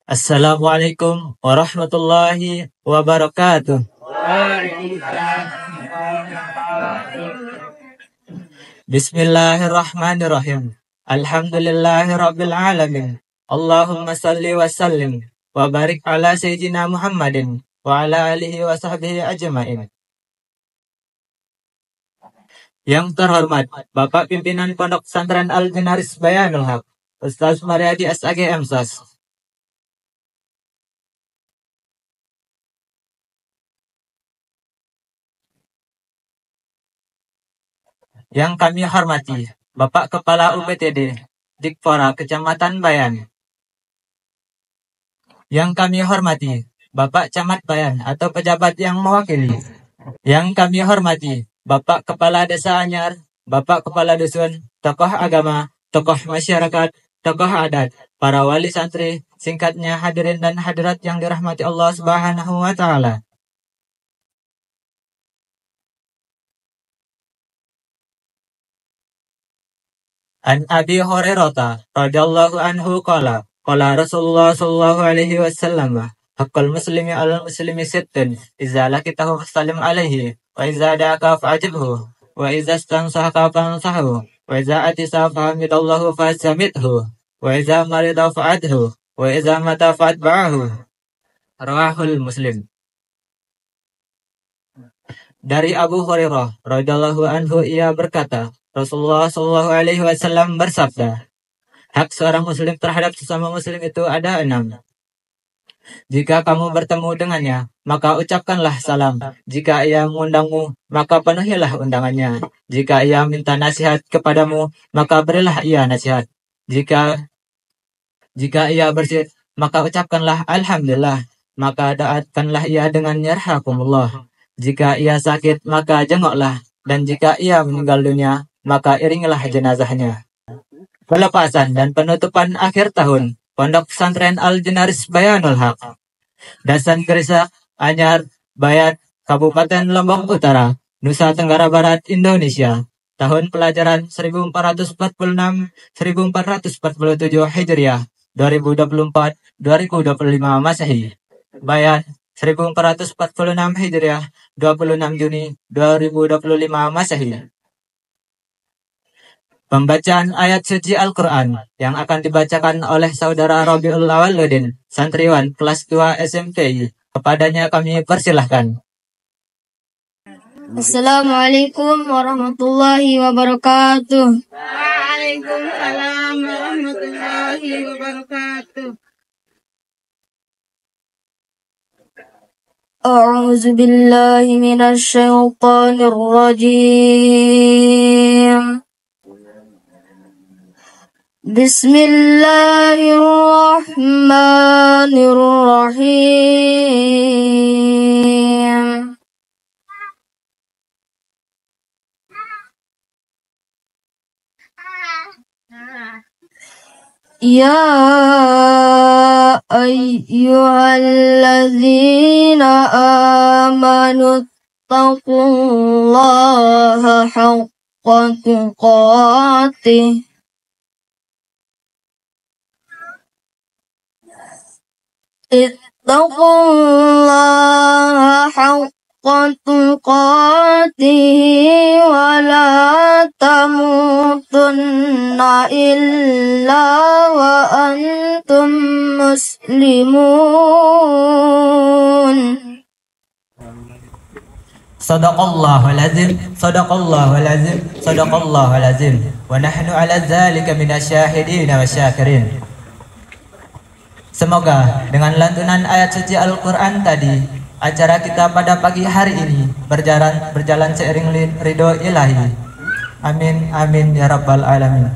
Assalamualaikum warahmatullahi wabarakatuh. Bismillahirrahmanirrahim. Alhamdulillahirabbil alamin. Allahumma salli wa sallim wa barik ala sayyidina Muhammadin wa ala alihi wa sahbihi ajmain. Yang terhormat Bapak Pimpinan Pondok Pesantren Al-Jinaris Bayanul Haq, Ustaz Mariadi SAG MSAS. Yang kami hormati Bapak Kepala UPTD Dikpora Kecamatan Bayan. Yang kami hormati Bapak Camat Bayan atau pejabat yang mewakili. Yang kami hormati Bapak Kepala Desa Anyar, Bapak Kepala Dusun, tokoh agama, tokoh masyarakat, tokoh adat, para wali santri, singkatnya hadirin dan hadirat yang dirahmati Allah Subhanahu wa taala. An Abi Hurairah radhiyallahu anhu qala Rasulullah sallallahu alaihi wasallam haqqul muslimi 'alal muslimi sittun idza laqitahu fasallim alaihi wa idza da'aka fa'ajibhu wa idza stansahaka fansahu wa idza atisa fahamidallahu fasamithu wa idza marida fa'adhu wa idza mata fa'atba'ahu. Rawahul Muslim. Dari Abu Hurairah radhiyallahu anhu ia berkata, Rasulullah Shallallahu Alaihi Wasallam bersabda, hak seorang muslim terhadap sesama muslim itu ada 6. Jika kamu bertemu dengannya, maka ucapkanlah salam. Jika ia mengundangmu, maka penuhilah undangannya. Jika ia minta nasihat kepadamu, maka berilah ia nasihat. Jika ia bersyukur, maka ucapkanlah Alhamdulillah. Maka doakanlah ia dengan yarhakumullah. Jika ia sakit, maka jengoklah. Dan jika ia meninggal dunia, maka iringilah jenazahnya. Pelepasan dan penutupan akhir tahun Pondok Pesantren Al-Jinaris Bayanul Haq, Dasan Gerisak, Anyar, Bayan, Kabupaten Lombok Utara, Nusa Tenggara Barat, Indonesia. Tahun pelajaran 1446-1447 Hijriah, 2024-2025 Masehi. Bayan 1446 Hijriah, 26 Juni 2025 Masehi. Pembacaan ayat suci Al-Quran yang akan dibacakan oleh Saudara Robiul Awaludin, santriwan kelas 2 SMPI. Kepadanya kami persilahkan. Assalamualaikum warahmatullahi wabarakatuh. Waalaikumsalam warahmatullahi wabarakatuh. A'udzu billahi minasy syaithanir rajim. Bismillahirrahmanirrahim. Ya ayyuhalladzina amanu taqullaha haqqa tuqatih ittaqullaha haqqa tuqatih wa la tamutunna illa wa antum muslimun. Sadaqallahul azim, sadaqallahul azim, sadaqallahul azim. Wa nahnu ala dzalika minasyahidin wa syakirin. Semoga dengan lantunan ayat suci Al-Quran tadi, acara kita pada pagi hari ini berjalan seiring ridho ilahi. Amin, amin, ya rabbal alamin.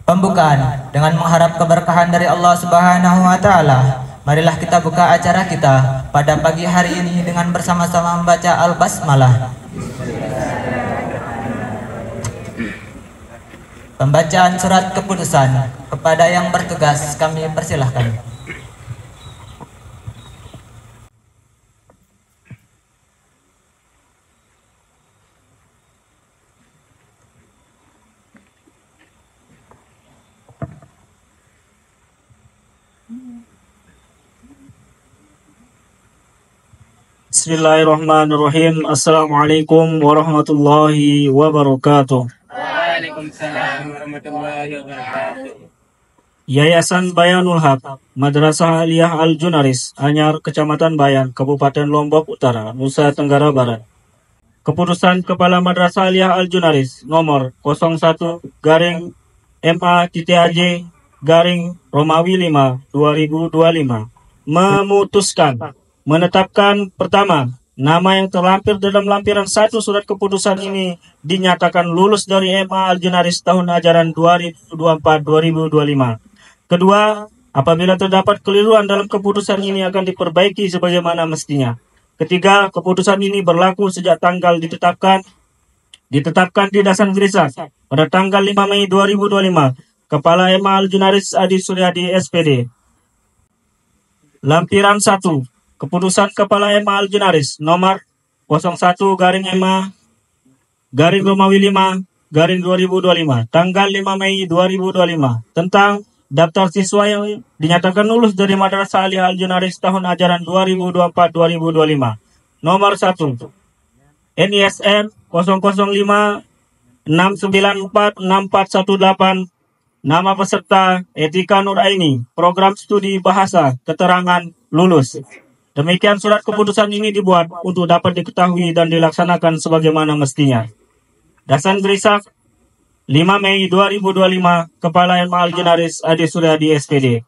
Pembukaan dengan mengharap keberkahan dari Allah Subhanahu wa taala. Marilah kita buka acara kita pada pagi hari ini dengan bersama-sama membaca Al-Basmalah. Pembacaan surat keputusan kepada yang bertugas kami persilahkan. Bismillahirrahmanirrahim. Assalamualaikum warahmatullahi wabarakatuh. Waalaikumsalam warahmatullahi wabarakatuh. Yayasan Bayanul Haq, Madrasah Aliyah Al-Junaris, Anyar, Kecamatan Bayan, Kabupaten Lombok Utara, Nusa Tenggara Barat. Keputusan Kepala Madrasah Aliyah Al-Junaris nomor 01-MA-AJ-Romawi 5 2025 memutuskan menetapkan pertama, nama yang terlampir dalam lampiran 1 surat keputusan ini dinyatakan lulus dari MA Al-Junaris tahun ajaran 2024-2025. Kedua, apabila terdapat keliruan dalam keputusan ini akan diperbaiki sebagaimana mestinya. Ketiga, keputusan ini berlaku sejak tanggal ditetapkan di Dasan Grisak pada tanggal 5 Mei 2025. Kepala MA Al-Junaris Adi Suryadi SPD. Lampiran 1. Keputusan Kepala MA Al-Junaris nomor 01-Romawi 5 tanggal 5 Mei 2025 tentang daftar siswa yang dinyatakan lulus dari Madrasah Aliyah Al-Junaris tahun ajaran 2024-2025. Nomor 1. NISN 005-694-6418. Nama peserta Etika Nur Aini, Program Studi Bahasa, Keterangan Lulus. Demikian surat keputusan ini dibuat untuk dapat diketahui dan dilaksanakan sebagaimana mestinya. Dasan Grisak 5 Mei 2025, Kepala MA Al-Junaris Adi Suryadi SPD.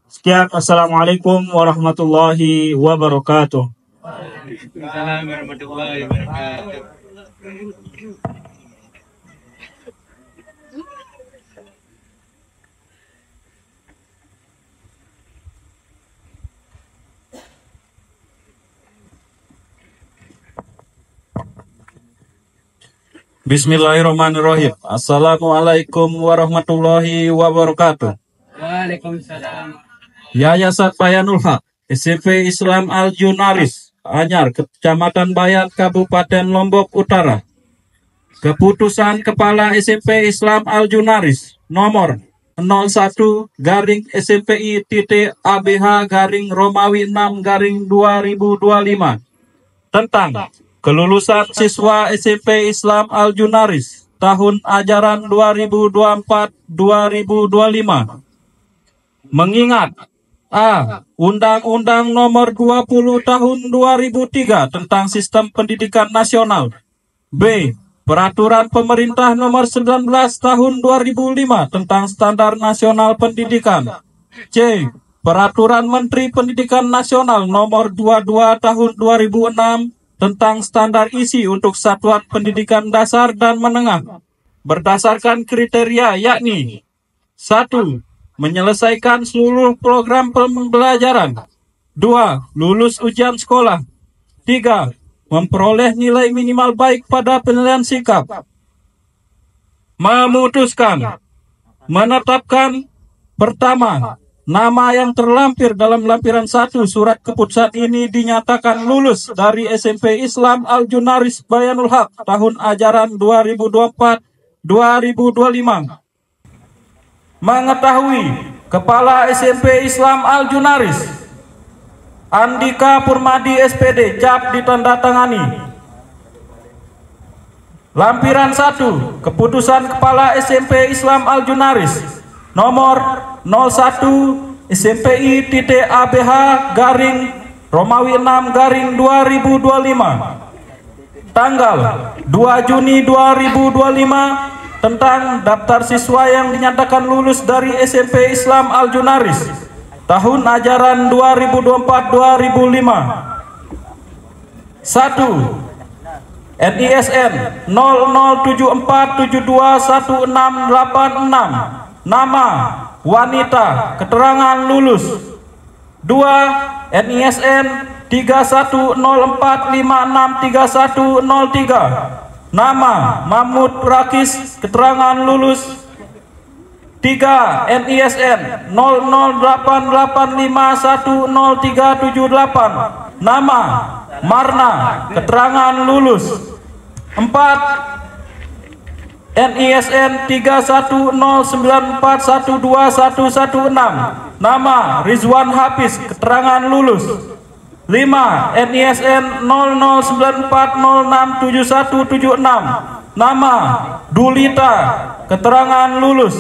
Sekian, Assalamualaikum warahmatullahi wabarakatuh. Waalaikumsalam warahmatullahi wabarakatuh. Bismillahirrahmanirrahim. Assalamualaikum warahmatullahi wabarakatuh. Waalaikumsalam. Yayasan Bayanul Haq, SMP Islam Al-Junaris, Anyar, Kecamatan Bayan, Kabupaten Lombok Utara. Keputusan Kepala SMP Islam Al-Junaris nomor 01-SMPI-ABH-Romawi 6-2025 tentang kelulusan siswa SMP Islam Al-Junaris tahun ajaran 2024-2025. Mengingat A. Undang-Undang Nomor 20 Tahun 2003 tentang Sistem Pendidikan Nasional. B. Peraturan Pemerintah Nomor 19 Tahun 2005 tentang Standar Nasional Pendidikan. C. Peraturan Menteri Pendidikan Nasional Nomor 22 Tahun 2006 tentang standar isi untuk satuan pendidikan dasar dan menengah berdasarkan kriteria yakni 1. Menyelesaikan seluruh program pembelajaran. 2. Lulus ujian sekolah. 3. Memperoleh nilai minimal baik pada penilaian sikap. Memutuskan menetapkan pertama, nama yang terlampir dalam lampiran 1 surat keputusan ini dinyatakan lulus dari SMP Islam Al-Junaris Bayanul Haq tahun ajaran 2024-2025. Mengetahui Kepala SMP Islam Al-Junaris Andika Purmadi SPD cap ditandatangani. Lampiran 1 Keputusan Kepala SMP Islam Al-Junaris nomor 01 SMPI-ABH-Romawi 6-2025 tanggal 2 Juni 2025 tentang daftar siswa yang dinyatakan lulus dari SMP Islam Al-Junaris tahun ajaran 2024-2025. 1. NISN 0074721686. Nama wanita, keterangan lulus. 2. NISN 3104563103. Nama Mahmud Rakis, keterangan lulus. 3. NISN 0088510378. Nama Marna, keterangan lulus. 4. NISN 3109412116. Nama Rizwan Hafiz, keterangan lulus. 5. NISN 0094067176. Nama Dulita, keterangan lulus.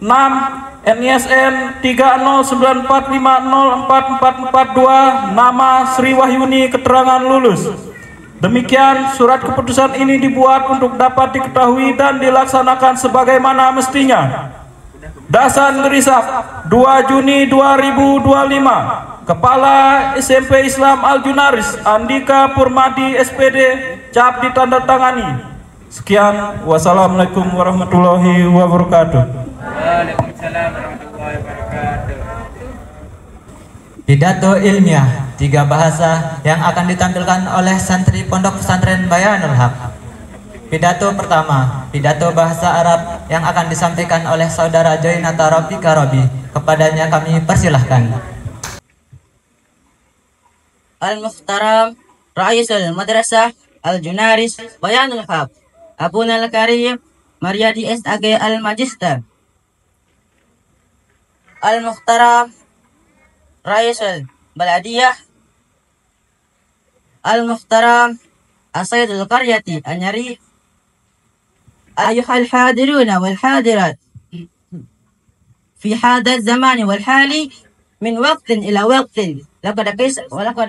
6. NISN 3094504442. Nama Sri Wahyuni, keterangan lulus. Demikian surat keputusan ini dibuat untuk dapat diketahui dan dilaksanakan sebagaimana mestinya. Dasan Ngerisak, 2 Juni 2025. Kepala SMP Islam Al-Junaris Andika Purmadi SPD, cap ditandatangani. Sekian, wassalamualaikum warahmatullahi wabarakatuh. Waalaikumsalam warahmatullahi wabarakatuh. Pidato ilmiah 3 bahasa yang akan ditampilkan oleh santri Pondok Pesantren Bayanul Haq. Pidato pertama, pidato bahasa Arab yang akan disampaikan oleh saudara Joinata Rafiqa Robi. Kepadanya kami persilahkan. Al-Muhtaram Ra'isul Madrasah Al-Junaris Bayanul Haq Abuna Al-Karim Maryadi SAG Al-Magister. Al-Muhtaram Ra'isul Baladiyah Al-Muhtaram Asaidul Qaryati Anyari. Ayuhal hadiruna wal hadirat fi hadha zamani wal hali min waqtin ila waqtin laqad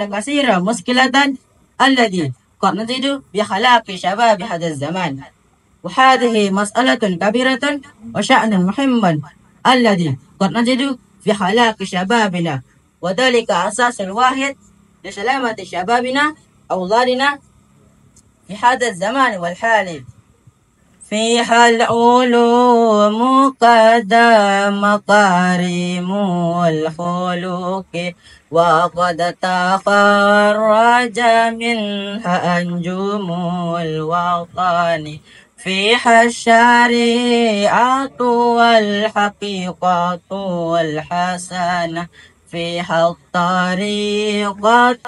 kasira muskilatan alladhi qad najidu bi khalaqi shabab hadha zaman wa hadhihi mas'alatun kabiratun wa sya'nun muhimman alladhi qad najidu fi khalaqi shababina wa dhalika asasul wahid li salamati shababina awladina fi hadha zaman wal hali. فيها العلوم قد مكارم الخلق وقد تخرج منها أنجم الوطن فيها الشريعة والحقيقة والحسنة فيها الطريقة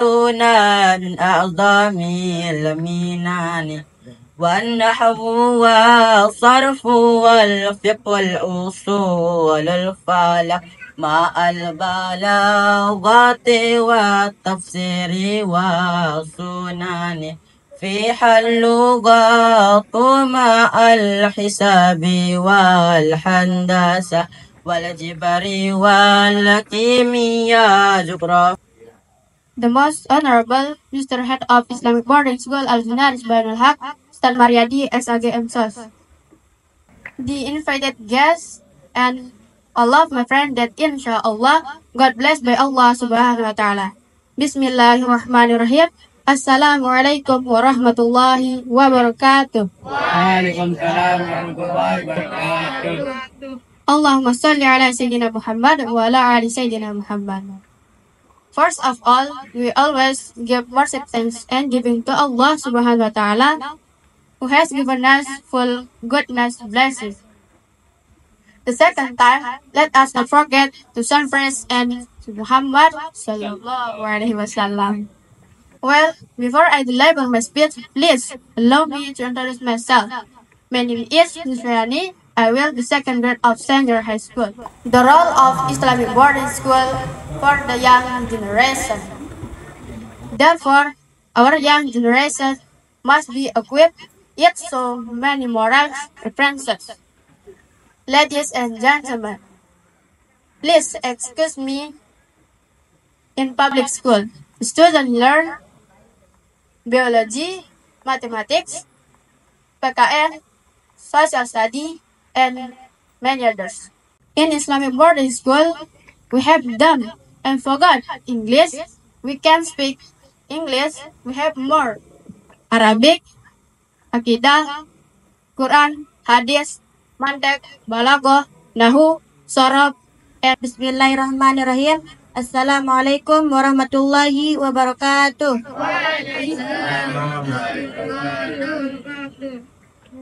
من أعظم المنان والنحو والصرف والفقه والأصول الفلك مع البلاغة والتفسير والسنن فيها اللغة مع الحساب والهندسة والجبر والكيمياء جغرافيا. The Most Honorable Mr. Head of Islamic Boarding School Al-Junaris Bayanul Haq, Ustaz Maryadi SAG MSOS. The invited guests and all of my friends that inshallah God blessed by Allah subhanahu wa ta'ala. Bismillahirrahmanirrahim. Assalamualaikum warahmatullahi wabarakatuh. Waalaikumsalam warahmatullahi wabarakatuh. Allahumma salli ala Sayyidina Muhammad wa ala ali Sayyidina Muhammad. First of all, we always give worship, thanks, and giving to Allah subhanahu wa ta'ala, who has given us full goodness, blessings. The second time, let us not forget to send praise and to Muhammad sallallahu alaihi wasallam. Well, before I deliver my speech, please allow me to introduce myself. My name is Nusrani. I will be second grade of senior high school. The role of Islamic boarding school for the young generation. Therefore, our young generation must be equipped with so many moral references. Ladies and gentlemen, please excuse me. In public school, students learn biology, mathematics, PKN, social study, and many others. In Islamic boarding school, we have done and forgot English. We can speak English. We have more Arabic, Akidah, Quran, Hadis, Mantek, Balaghah, Nahu, Sorof, and Bismillahirrahmanirrahim. Assalamualaikum warahmatullahi wabarakatuh.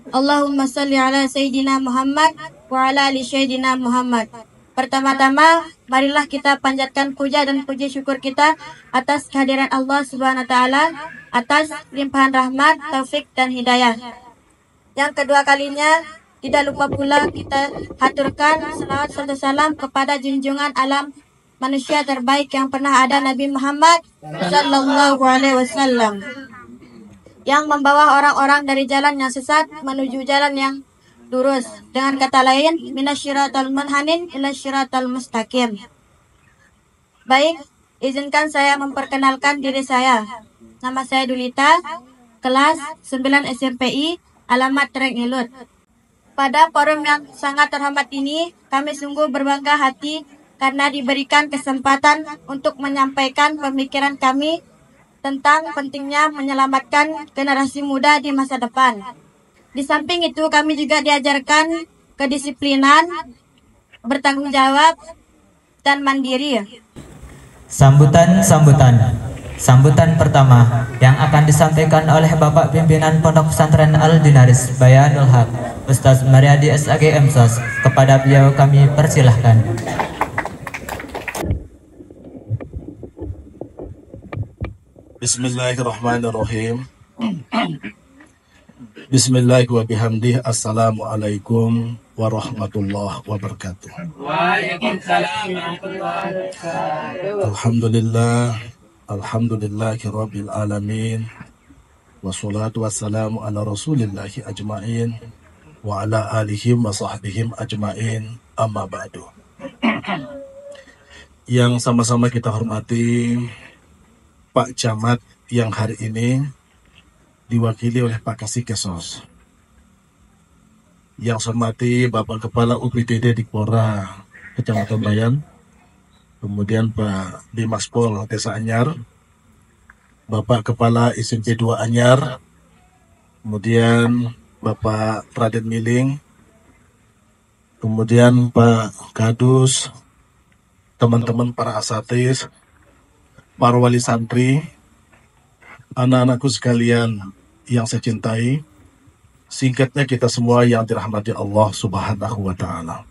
Allahumma salli ala Sayyidina Muhammad wa ala ali Sayyidina Muhammad. Pertama-tama, marilah kita panjatkan puja dan puji syukur kita atas kehadiran Allah Subhanahu wa taala, atas limpahan rahmat, taufik dan hidayah. Yang kedua kalinya, tidak lupa pula kita haturkan salawat serta salam kepada junjungan alam manusia terbaik yang pernah ada, Nabi Muhammad Sallallahu Alaihi Wasallam, yang membawa orang-orang dari jalan yang sesat menuju jalan yang lurus. Dengan kata lain, minasyiratal munhanin ila syiratal mustaqim. Baik, izinkan saya memperkenalkan diri saya. Nama saya Dulita, kelas 9 SMPI, alamat Treng Ilut. Pada forum yang sangat terhormat ini, kami sungguh berbangga hati karena diberikan kesempatan untuk menyampaikan pemikiran kami tentang pentingnya menyelamatkan generasi muda di masa depan. Di samping itu, kami juga diajarkan kedisiplinan, bertanggung jawab, dan mandiri. Sambutan pertama yang akan disampaikan oleh Bapak Pimpinan Pondok Pesantren Al-Junaris Bayanul Haq, Ustaz Mariadi SAG MSOS. Kepada beliau kami persilahkan. Bismillahirrahmanirrahim. Bismillahirrahmanirrahim wa bihamdih. Assalamualaikum warahmatullahi wabarakatuh. Waalaikumsalam warahmatullahi wabarakatuh. Alhamdulillahi rabbil alamin. Wassalatu wassalamu ala rasulillahi ajma'in wa ala alihi wa sahbihi ajma'in, amma ba'du. Yang sama-sama kita hormati Pak Camat yang hari ini diwakili oleh Pak Kasih Kesos. Yang saya hormati Bapak Kepala UPTD Dikpora Kecamatan Bayan, kemudian Pak Dimas Pol Desa Anyar, Bapak Kepala SMP 2 Anyar, kemudian Bapak Raden Miling, kemudian Pak Kadus, teman-teman para asatis, para wali santri, anak-anakku sekalian yang saya cintai, singkatnya kita semua yang dirahmati Allah Subhanahu wa Ta'ala.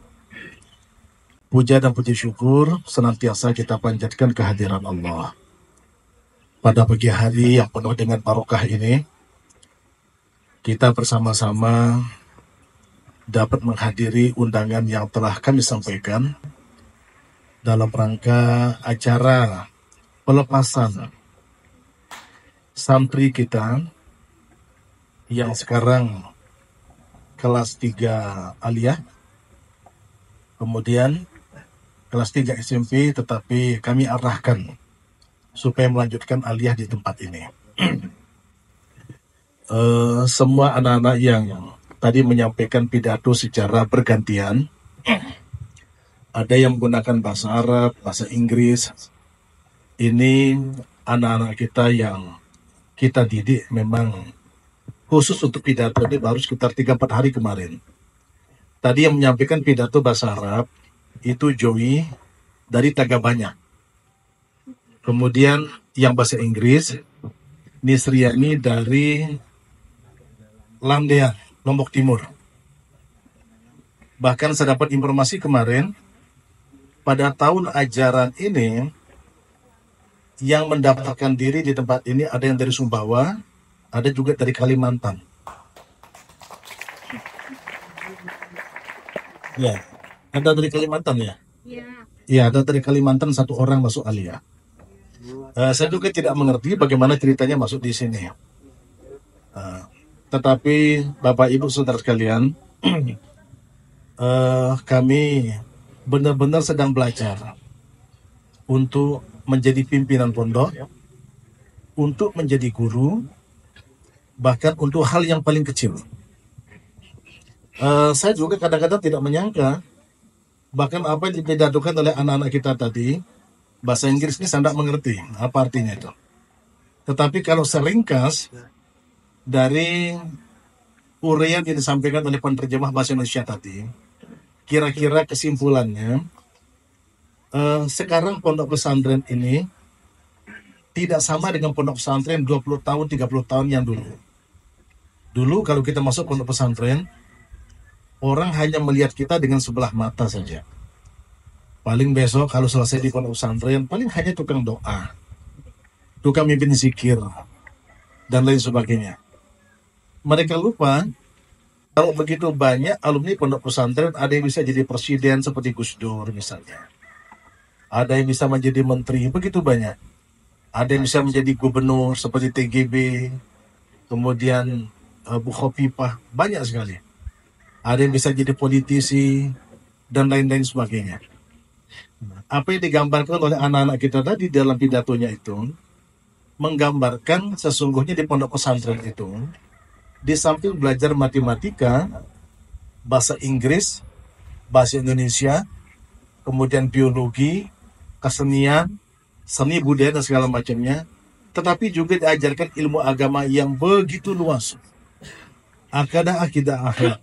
Puja dan puji syukur senantiasa kita panjatkan kehadiran Allah. Pada pagi hari yang penuh dengan barokah ini, kita bersama-sama dapat menghadiri undangan yang telah kami sampaikan dalam rangka acara pelepasan santri kita yang sekarang kelas 3 aliyah, kemudian kelas 3 SMP, tetapi kami arahkan supaya melanjutkan aliyah di tempat ini. Semua anak-anak yang tadi menyampaikan pidato secara bergantian, ada yang menggunakan bahasa Arab, bahasa Inggris. Ini anak-anak kita yang kita didik memang khusus untuk pidato ini baru sekitar 3-4 hari kemarin. Tadi yang menyampaikan pidato bahasa Arab itu Joey dari Tagabanyak. Kemudian yang bahasa Inggris Nisriani dari Lamdea, Lombok Timur. Bahkan saya dapat informasi kemarin, pada tahun ajaran ini yang mendaftarkan diri di tempat ini ada yang dari Sumbawa, ada juga dari Kalimantan. Ya, ada dari Kalimantan ya? Iya, ada dari Kalimantan 1 orang masuk aliyah. Saya juga tidak mengerti bagaimana ceritanya masuk di sini. Tetapi Bapak Ibu Saudara sekalian, kami benar-benar sedang belajar untuk menjadi pimpinan pondok, untuk menjadi guru, bahkan untuk hal yang paling kecil. Saya juga kadang-kadang tidak menyangka, bahkan apa yang dipidatokan oleh anak-anak kita tadi, bahasa Inggris ini saya tidak mengerti apa artinya itu. Tetapi kalau seringkas dari uraian yang disampaikan oleh penerjemah bahasa Indonesia tadi, kira-kira kesimpulannya, sekarang pondok pesantren ini tidak sama dengan pondok pesantren 20 tahun, 30 tahun yang dulu. Dulu kalau kita masuk pondok pesantren, orang hanya melihat kita dengan sebelah mata saja. Paling besok kalau selesai di pondok pesantren, paling hanya tukang doa, tukang mimpin zikir, dan lain sebagainya. Mereka lupa kalau begitu banyak alumni pondok pesantren, ada yang bisa jadi presiden seperti Gus Dur misalnya. ada yang bisa menjadi menteri, begitu banyak. Ada yang bisa menjadi gubernur seperti TGB, kemudian Bu Khofifah, banyak sekali. Ada yang bisa jadi politisi, dan lain-lain sebagainya. Apa yang digambarkan oleh anak-anak kita tadi dalam pidatonya itu, menggambarkan sesungguhnya di pondok pesantren itu, di samping belajar matematika, bahasa Inggris, bahasa Indonesia, kemudian biologi, kesenian, seni budaya dan segala macamnya, tetapi juga diajarkan ilmu agama yang begitu luas. Ada akidah akhlak,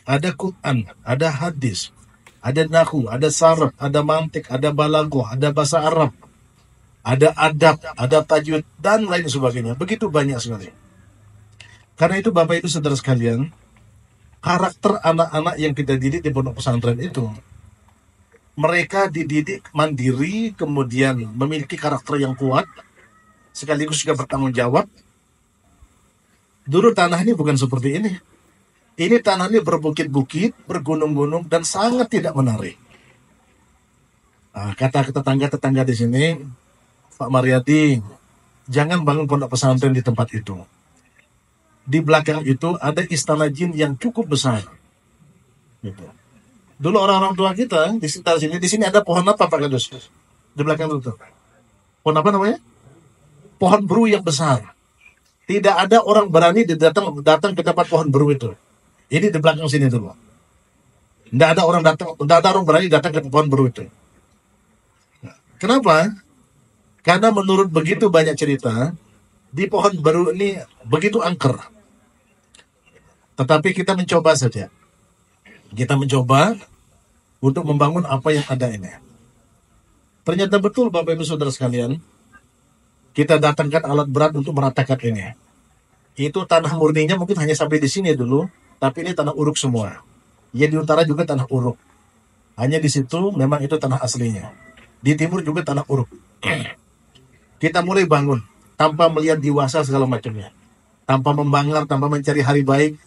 ada Quran, ada hadis, ada nahwu, ada saraf, ada mantik, ada balaghah, ada bahasa Arab, ada adab, ada tajwid, dan lain sebagainya. Begitu banyak sekali. Karena itu Bapak Ibu Saudara sekalian, karakter anak-anak yang kita didik di pondok pesantren itu, mereka dididik mandiri, kemudian memiliki karakter yang kuat, sekaligus juga bertanggung jawab. Dulu tanah ini bukan seperti ini. Ini tanah ini berbukit-bukit, bergunung-gunung, dan sangat tidak menarik. Nah, kata tetangga-tetangga di sini, Pak Mariati, jangan bangun pondok pesantren di tempat itu. Di belakang itu ada istana jin yang cukup besar. Gitu. Dulu orang-orang tua kita di sekitar sini, di sini ada pohon apa Pak Kadus? Di belakang itu. Pohon apa namanya? Pohon beru yang besar. Tidak ada orang berani datang ke tempat pohon beru itu. Ini di belakang sini dulu. Tidak ada orang berani datang ke pohon beru itu. Kenapa? Karena menurut begitu banyak cerita, di pohon beru ini begitu angker. Tetapi kita mencoba saja. Kita mencoba untuk membangun apa yang ada ini. Ternyata betul Bapak Ibu Saudara sekalian, kita datangkan alat berat untuk meratakan ini. Itu tanah murninya mungkin hanya sampai di sini dulu, tapi ini tanah uruk semua. Ya di utara juga tanah uruk. Hanya di situ memang itu tanah aslinya. Di timur juga tanah uruk. Kita mulai bangun tanpa melihat diwasa segala macamnya. Tanpa membanggar, tanpa mencari hari baik.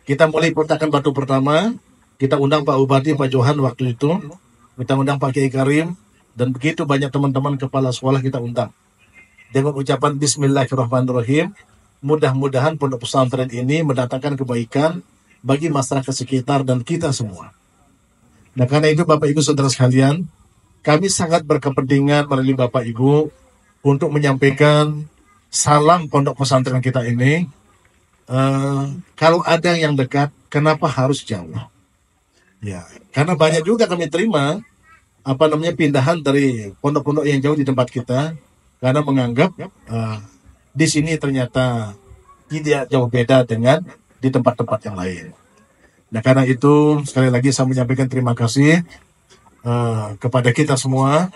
Kita mulai peletakan batu pertama. Kita undang Pak Bupati, Pak Johan waktu itu. Kita undang Pak Kiai Karim. Dan begitu banyak teman-teman kepala sekolah kita undang. Dengan ucapan Bismillahirrahmanirrahim. Mudah-mudahan pondok pesantren ini mendatangkan kebaikan bagi masyarakat sekitar dan kita semua. Nah karena itu Bapak Ibu Saudara sekalian, kami sangat berkepentingan melalui Bapak Ibu untuk menyampaikan salam pondok pesantren kita ini. Kalau ada yang dekat, kenapa harus jauh? Ya, karena banyak juga kami terima pindahan dari pondok-pondok yang jauh di tempat kita karena menganggap di sini ternyata tidak jauh beda dengan di tempat-tempat yang lain. Nah karena itu sekali lagi saya menyampaikan terima kasih kepada kita semua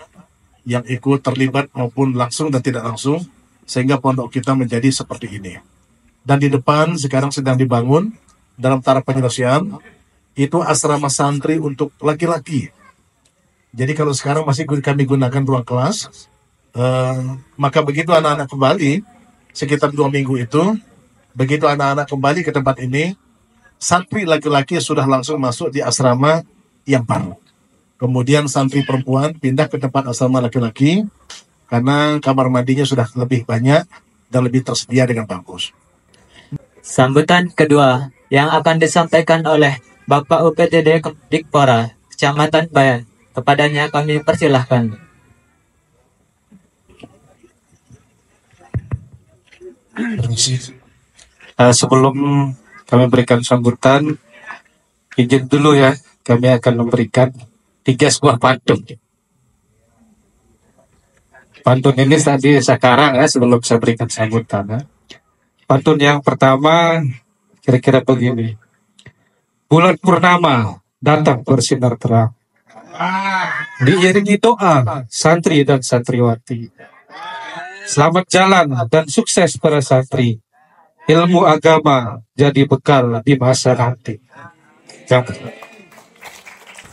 yang ikut terlibat maupun langsung dan tidak langsung sehingga pondok kita menjadi seperti ini. Dan di depan sekarang sedang dibangun dalam tahap penyelesaian itu asrama santri untuk laki-laki. Jadi kalau sekarang masih kami gunakan ruang kelas, maka begitu anak-anak kembali sekitar 2 minggu itu, begitu anak-anak kembali ke tempat ini, santri laki-laki sudah langsung masuk di asrama yang baru. Kemudian santri perempuan pindah ke tempat asrama laki-laki karena kamar mandinya sudah lebih banyak dan lebih tersedia dengan bagus. Sambutan kedua yang akan disampaikan oleh Bapak UPTD Dikpora Kecamatan Bayan. Kepadanya kami persilahkan. Sebelum kami berikan sambutan, izin dulu ya, kami akan memberikan 3 buah pantun. Pantun ini tadi sekarang ya, sebelum saya berikan sambutan ya. Pantun yang pertama kira-kira begini. Bulan purnama datang bersinar terang. Diiringi doa santri dan santriwati. Selamat jalan dan sukses para santri. Ilmu agama jadi bekal di masa nanti.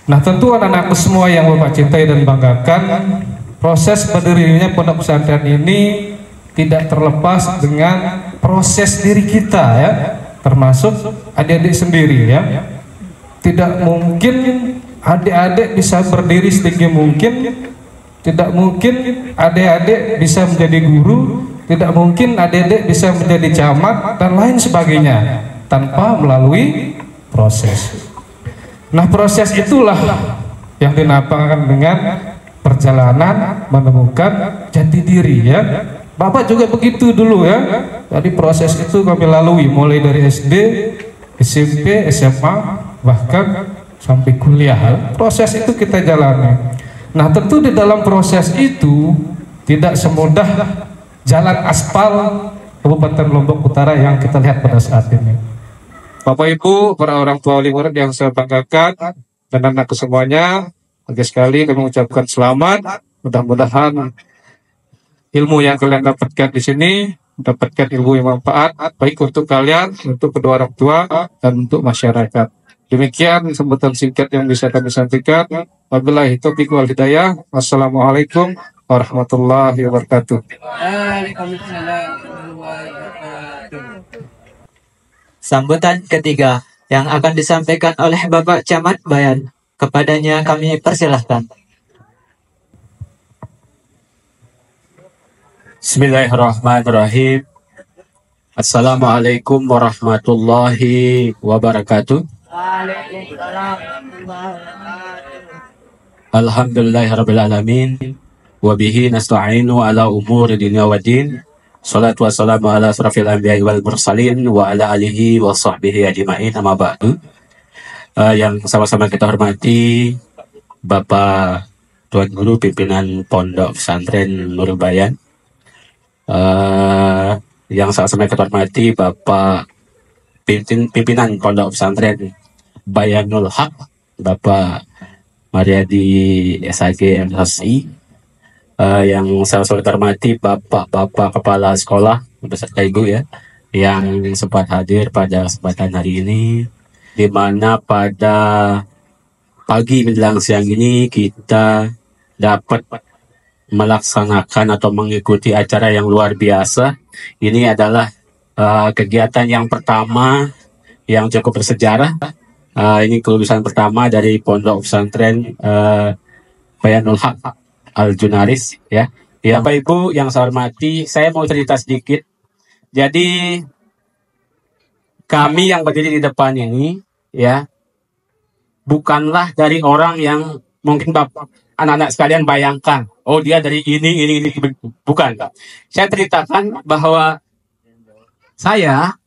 Nah tentu anak-anakku semua yang Bapak cintai dan banggakan, proses berdirinya pondok pesantren ini tidak terlepas dengan proses diri kita ya, termasuk adik-adik sendiri ya. Tidak mungkin adik-adik bisa berdiri setinggi mungkin Tidak mungkin adik-adik bisa menjadi guru, tidak mungkin adik-adik bisa menjadi camat dan lain sebagainya tanpa melalui proses. Nah, proses itulah yang dinamakan dengan perjalanan menemukan jati diri, ya. Bapak juga begitu dulu, ya. Jadi proses itu kami lalui mulai dari SD, SMP, SMA, bahkan sampai kuliah. Proses itu kita jalani. Nah, tentu di dalam proses itu tidak semudah jalan aspal Kabupaten Lombok Utara yang kita lihat pada saat ini. Bapak Ibu, para orang tua wali murid yang saya banggakan, dan anak semuanya, lagi sekali kami mengucapkan selamat. Mudah-mudahan ilmu yang kalian dapatkan di sini mendapatkan ilmu yang manfaat baik untuk kalian, untuk kedua orang tua, dan untuk masyarakat. Demikian sambutan singkat yang bisa kami sampaikan. Wabillahi taufiq wal hidayah. Wassalamualaikum warahmatullahi wabarakatuh. Waalaikumsalam warahmatullahi wabarakatuh. Sambutan ketiga yang akan disampaikan oleh Bapak Camat Bayan. Kepadanya kami persilahkan. Bismillahirrahmanirrahim. Assalamualaikum warahmatullahi wabarakatuh. Alhamdulillahirrabbilalamin. Wabihi nasta'inu ala umur dunia wa din. Salatu wassalamu ala asrafil anbiya wal mursalin wa ala alihi wa sahbihi ajma'in, amma ba'du. Yang sama-sama kita hormati Bapak Tuan Guru Pimpinan Pondok Pesantren Nurul Bayan. Yang sama-sama kita hormati Bapak Pimpinan Pondok Pesantren Bayanul Haq, Bapak Mariadi SAG MSI, yang sama-sama kita hormati Bapak Kepala Sekolah beserta Ibu, ya, yang sempat hadir pada kesempatan hari ini, di mana pada pagi menjelang siang ini kita dapat melaksanakan atau mengikuti acara yang luar biasa. Ini adalah kegiatan yang pertama yang cukup bersejarah. Ini kelulusan pertama dari Pondok Pesantren Bayanul Haq Al-Junaris, ya. Ya, Bapak Ibu yang saya hormati, saya mau cerita sedikit. Jadi kami yang berdiri di depan ini, ya, bukanlah dari orang yang mungkin Bapak anak-anak sekalian bayangkan, oh dia dari ini, bukan. Saya ceritakan bahwa saya,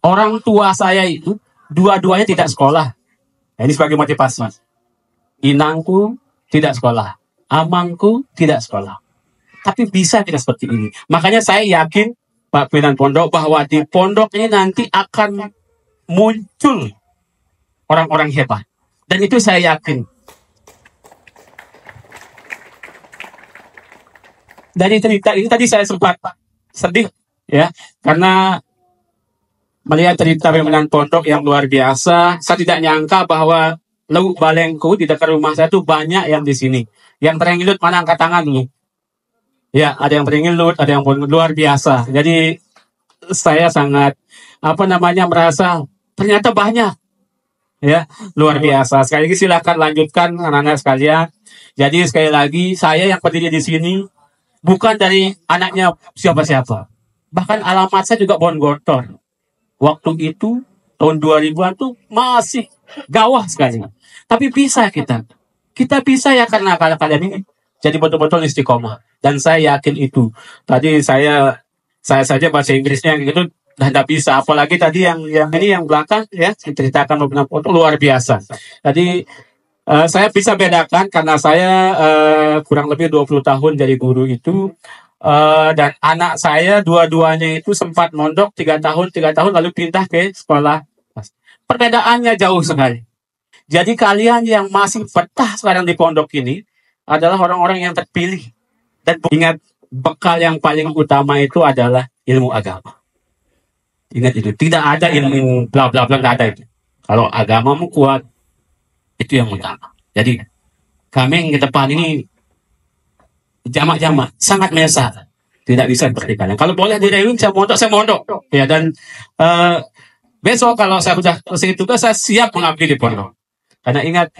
orang tua saya itu dua-duanya tidak sekolah. Nah, ini sebagai motivasi. Inangku tidak sekolah, amangku tidak sekolah, tapi bisa kita seperti ini. Makanya saya yakin Pak Pimpinan Pondok bahwa di pondok ini nanti akan muncul orang-orang hebat, dan itu saya yakin. Dari cerita ini tadi saya sempat sedih, ya, karena melihat cerita pimpinan pondok yang luar biasa. Saya tidak nyangka bahwa Lewuk Balengku di dekat rumah saya tuh banyak yang di sini. Yang terengilut mana angkat tangan dulu? Ya, ada yang terengilut, ada yang luar biasa. Jadi saya sangat merasa ternyata banyak, ya, luar biasa. Sekali lagi silakan lanjutkan anak-anak sekalian. Jadi sekali lagi saya yang berdiri di sini bukan dari anaknya siapa-siapa. Bahkan alamat saya juga Bongotor. Waktu itu tahun 2000-an tuh masih gawah sekali. Tapi bisa kita bisa, ya, karena kalian ini jadi betul-betul istiqomah. Dan saya yakin itu. Tadi saya saja bahasa Inggrisnya gitu dan tidak bisa. Apalagi tadi yang ini yang belakang, ya, ceritakan beberapa luar biasa. Tadi saya bisa bedakan karena saya kurang lebih 20 tahun jadi guru itu. Dan anak saya dua-duanya itu sempat mondok 3 tahun lalu pindah ke sekolah. Perbedaannya jauh sekali. Jadi kalian yang masih betah sekarang di pondok ini adalah orang-orang yang terpilih. Dan ingat, bekal yang paling utama itu adalah ilmu agama. Ingat itu, tidak ada ilmu bla bla bla, tidak ada itu. Kalau agamamu kuat, itu yang utama. Jadi kami yang ke depan ini jamak-jamak, sangat menyesal tidak bisa seperti kalian. Kalau boleh direwin, saya mondok, ya. Dan besok kalau saya sudah selesai tugas, saya siap mengabdi di pondok. Karena ingat,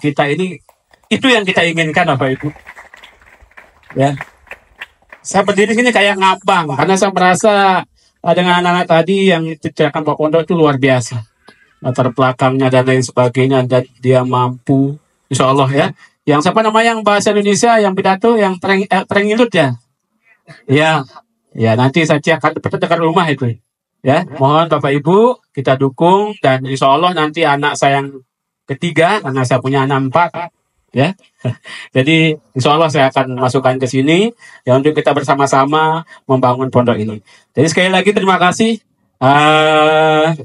kita ini itu yang kita inginkan, Bapak Ibu. Ya, saya berdiri sini kayak ngabang karena saya merasa dengan anak-anak tadi yang diceritakan Pak Pondok itu luar biasa. Latar belakangnya dan lain sebagainya, dan dia mampu, insya Allah ya. Yang siapa namanya yang bahasa Indonesia, yang pidato, yang terengilut ya? Ya, nanti saya akan dekat rumah itu. Ya, mohon Bapak Ibu kita dukung, dan insya Allah nanti anak saya yang ketiga, karena saya punya anak 4, ya. Jadi insya Allah saya akan masukkan ke sini ya untuk kita bersama-sama membangun pondok ini. Jadi sekali lagi terima kasih.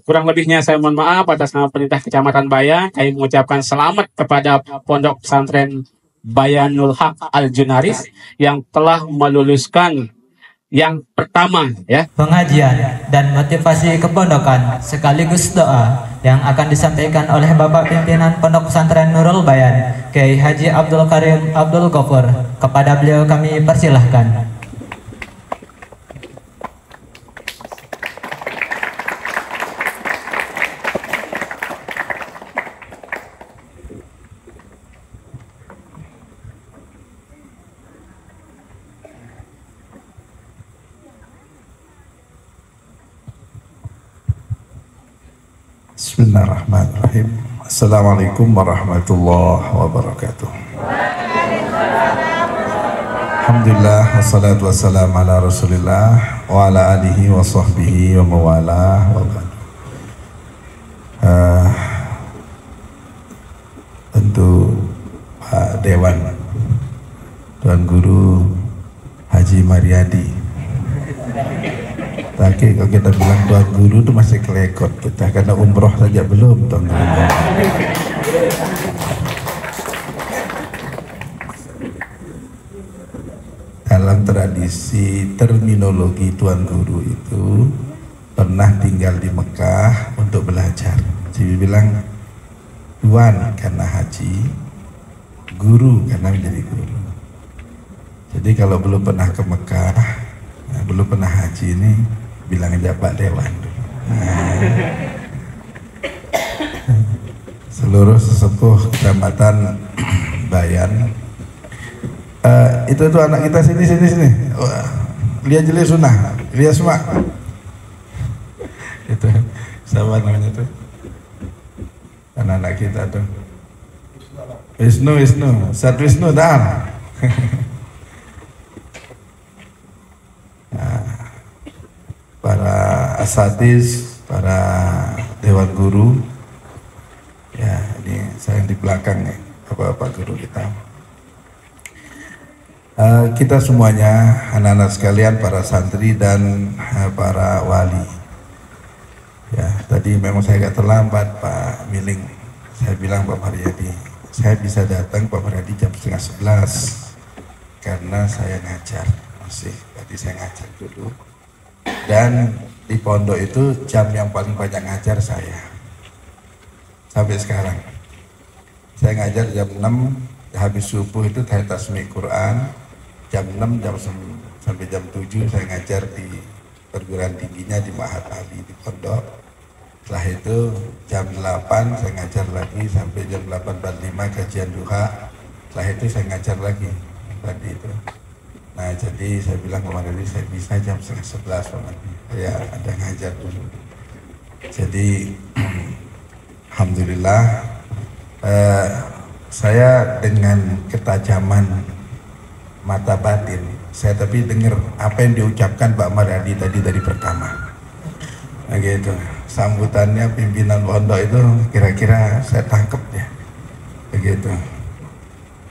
Kurang lebihnya saya mohon maaf atas nama Perintah Kecamatan Bayan. Kami mengucapkan selamat kepada Pondok Pesantren Bayanul Haq Al-Junaris yang telah meluluskan yang pertama ya. Pengajian dan motivasi kepondokan sekaligus doa yang akan disampaikan oleh Bapak Pimpinan Pondok Pesantren Nurul Bayan, Kiai Haji Abdul Karim Abdul Ghafur. Kepada beliau kami persilahkan. Bismillahirrahmanirrahim. Assalamualaikum warahmatullahi wabarakatuh. Alhamdulillah wassalatu wassalamu ala Rasulillah wa ala alihi wa sahbihi wa mawalah wa ba'du. Tentu Pak Dewan, Tuan Guru Haji Mariadi. Tapi kalau kita bilang Tuan Guru itu masih kelekot kita, karena umroh saja belum Tuan Guru. Dalam tradisi terminologi Tuan Guru itu pernah tinggal di Mekah untuk belajar. Jadi bilang Tuan karena haji, guru karena menjadi guru. Jadi kalau belum pernah ke Mekah, belum pernah haji ini, bilang aja Pak Dewan. Seluruh sesepuh Kecamatan Bayan, itu tuh anak kita sini. Lihat jelis sunah, lihat semua. Itu siapa namanya tuh? Anak-anak kita tuh. Wisnu, Sat Wisnu dah. Para asatidz, para dewan guru, ya ini saya di belakang nih, bapak guru kita. Kita semuanya, anak-anak sekalian, para santri dan para wali. Ya, tadi memang saya agak terlambat Pak Miling. Saya bilang Pak Mariadi, saya bisa datang Pak Mariadi jam 10:30 karena saya ngajar masih. Tadi saya ngajar dulu. Dan di pondok itu jam yang paling banyak ngajar saya sampai sekarang. Saya ngajar jam 6, habis subuh itu saya tasmi Quran. Jam 6 sampai jam 7 saya ngajar di perguruan tingginya di Mahat Ali di pondok. Setelah itu jam 8 saya ngajar lagi sampai jam 8.45 kajian duha. Setelah itu saya ngajar lagi tadi itu. Nah jadi saya bilang kemarin ini saya bisa jam 10:30 ya ada ngajar dulu. Jadi alhamdulillah saya dengan ketajaman mata batin saya tapi dengar apa yang diucapkan Pak Mariadi tadi dari pertama. Nah gitu, sambutannya pimpinan pondok itu kira-kira saya tangkep ya begitu.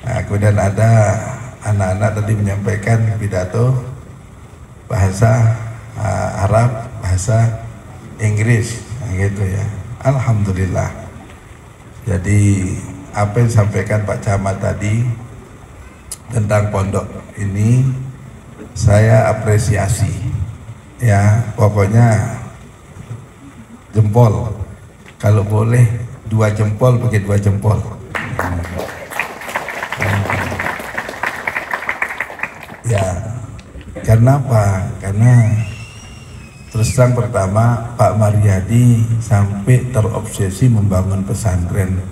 Nah, kemudian ada anak-anak tadi menyampaikan pidato bahasa Arab, bahasa Inggris, gitu ya. Alhamdulillah. Jadi apa yang disampaikan Pak Camat tadi tentang pondok ini saya apresiasi. Ya, pokoknya jempol. Kalau boleh 2 jempol pakai 2 jempol. Ya, karena apa? Karena terus terang pertama Pak Mariadi sampai terobsesi membangun pesantren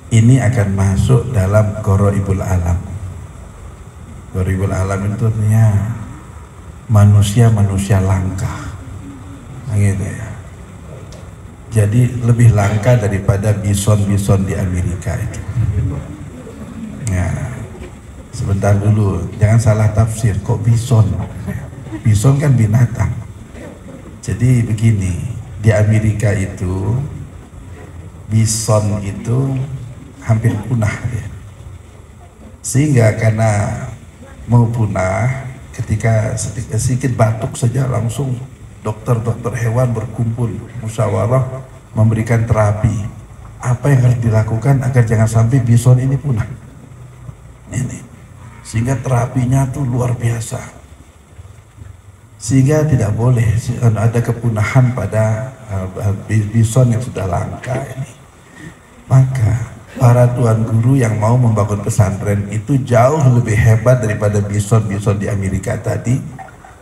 ini akan masuk dalam Ghoroibul Alam. Gharibul alam itu artinya manusia langka, gitu ya. Jadi lebih langka daripada bison-bison di Amerika itu. Ya, sebentar dulu, jangan salah tafsir. Kok bison? Bison kan binatang. Jadi begini, di Amerika itu bison itu hampir punah ya. Sehingga karena mau punah, ketika sedikit batuk saja langsung dokter-dokter hewan berkumpul musyawarah memberikan terapi. Apa yang harus dilakukan agar jangan sampai bison ini punah? Ini, sehingga terapinya tuh luar biasa, sehingga tidak boleh ada kepunahan pada bison yang sudah langka ini. Maka para tuan guru yang mau membangun pesantren itu jauh lebih hebat daripada bison-bison di Amerika tadi,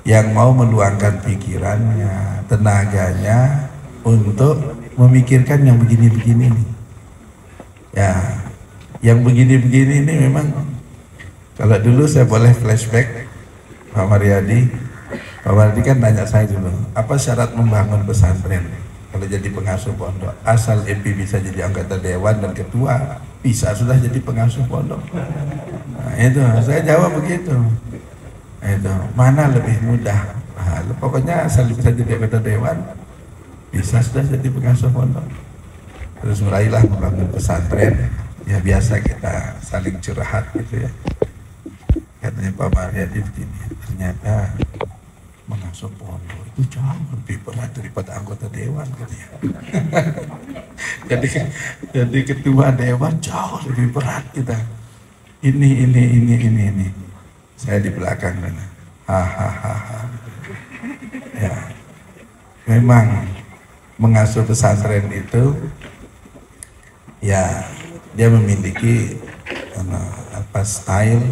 yang mau meluangkan pikirannya, tenaganya untuk memikirkan yang begini-begini nih. Ya, yang begini-begini ini memang, kalau dulu saya boleh flashback Pak Mariadi kan nanya saya dulu, apa syarat membangun pesantren? Kalau jadi pengasuh pondok, asal MP bisa jadi anggota dewan dan ketua, bisa sudah jadi pengasuh pondok. Nah, itu saya jawab begitu. Itu mana lebih mudah? Nah, pokoknya asal bisa jadi anggota dewan, bisa sudah jadi pengasuh pondok. Terus mulailah membangun pesantren. Ya biasa kita saling curhat gitu ya. Katanya Pak Mariadi begini, ternyata mengasuh pondok itu jauh lebih berat daripada anggota dewan katanya. jadi ketua dewan jauh lebih berat kita. Ini. Saya di belakang sana. Hahaha. Ya. Memang mengasuh pesantren itu ya dia memiliki style,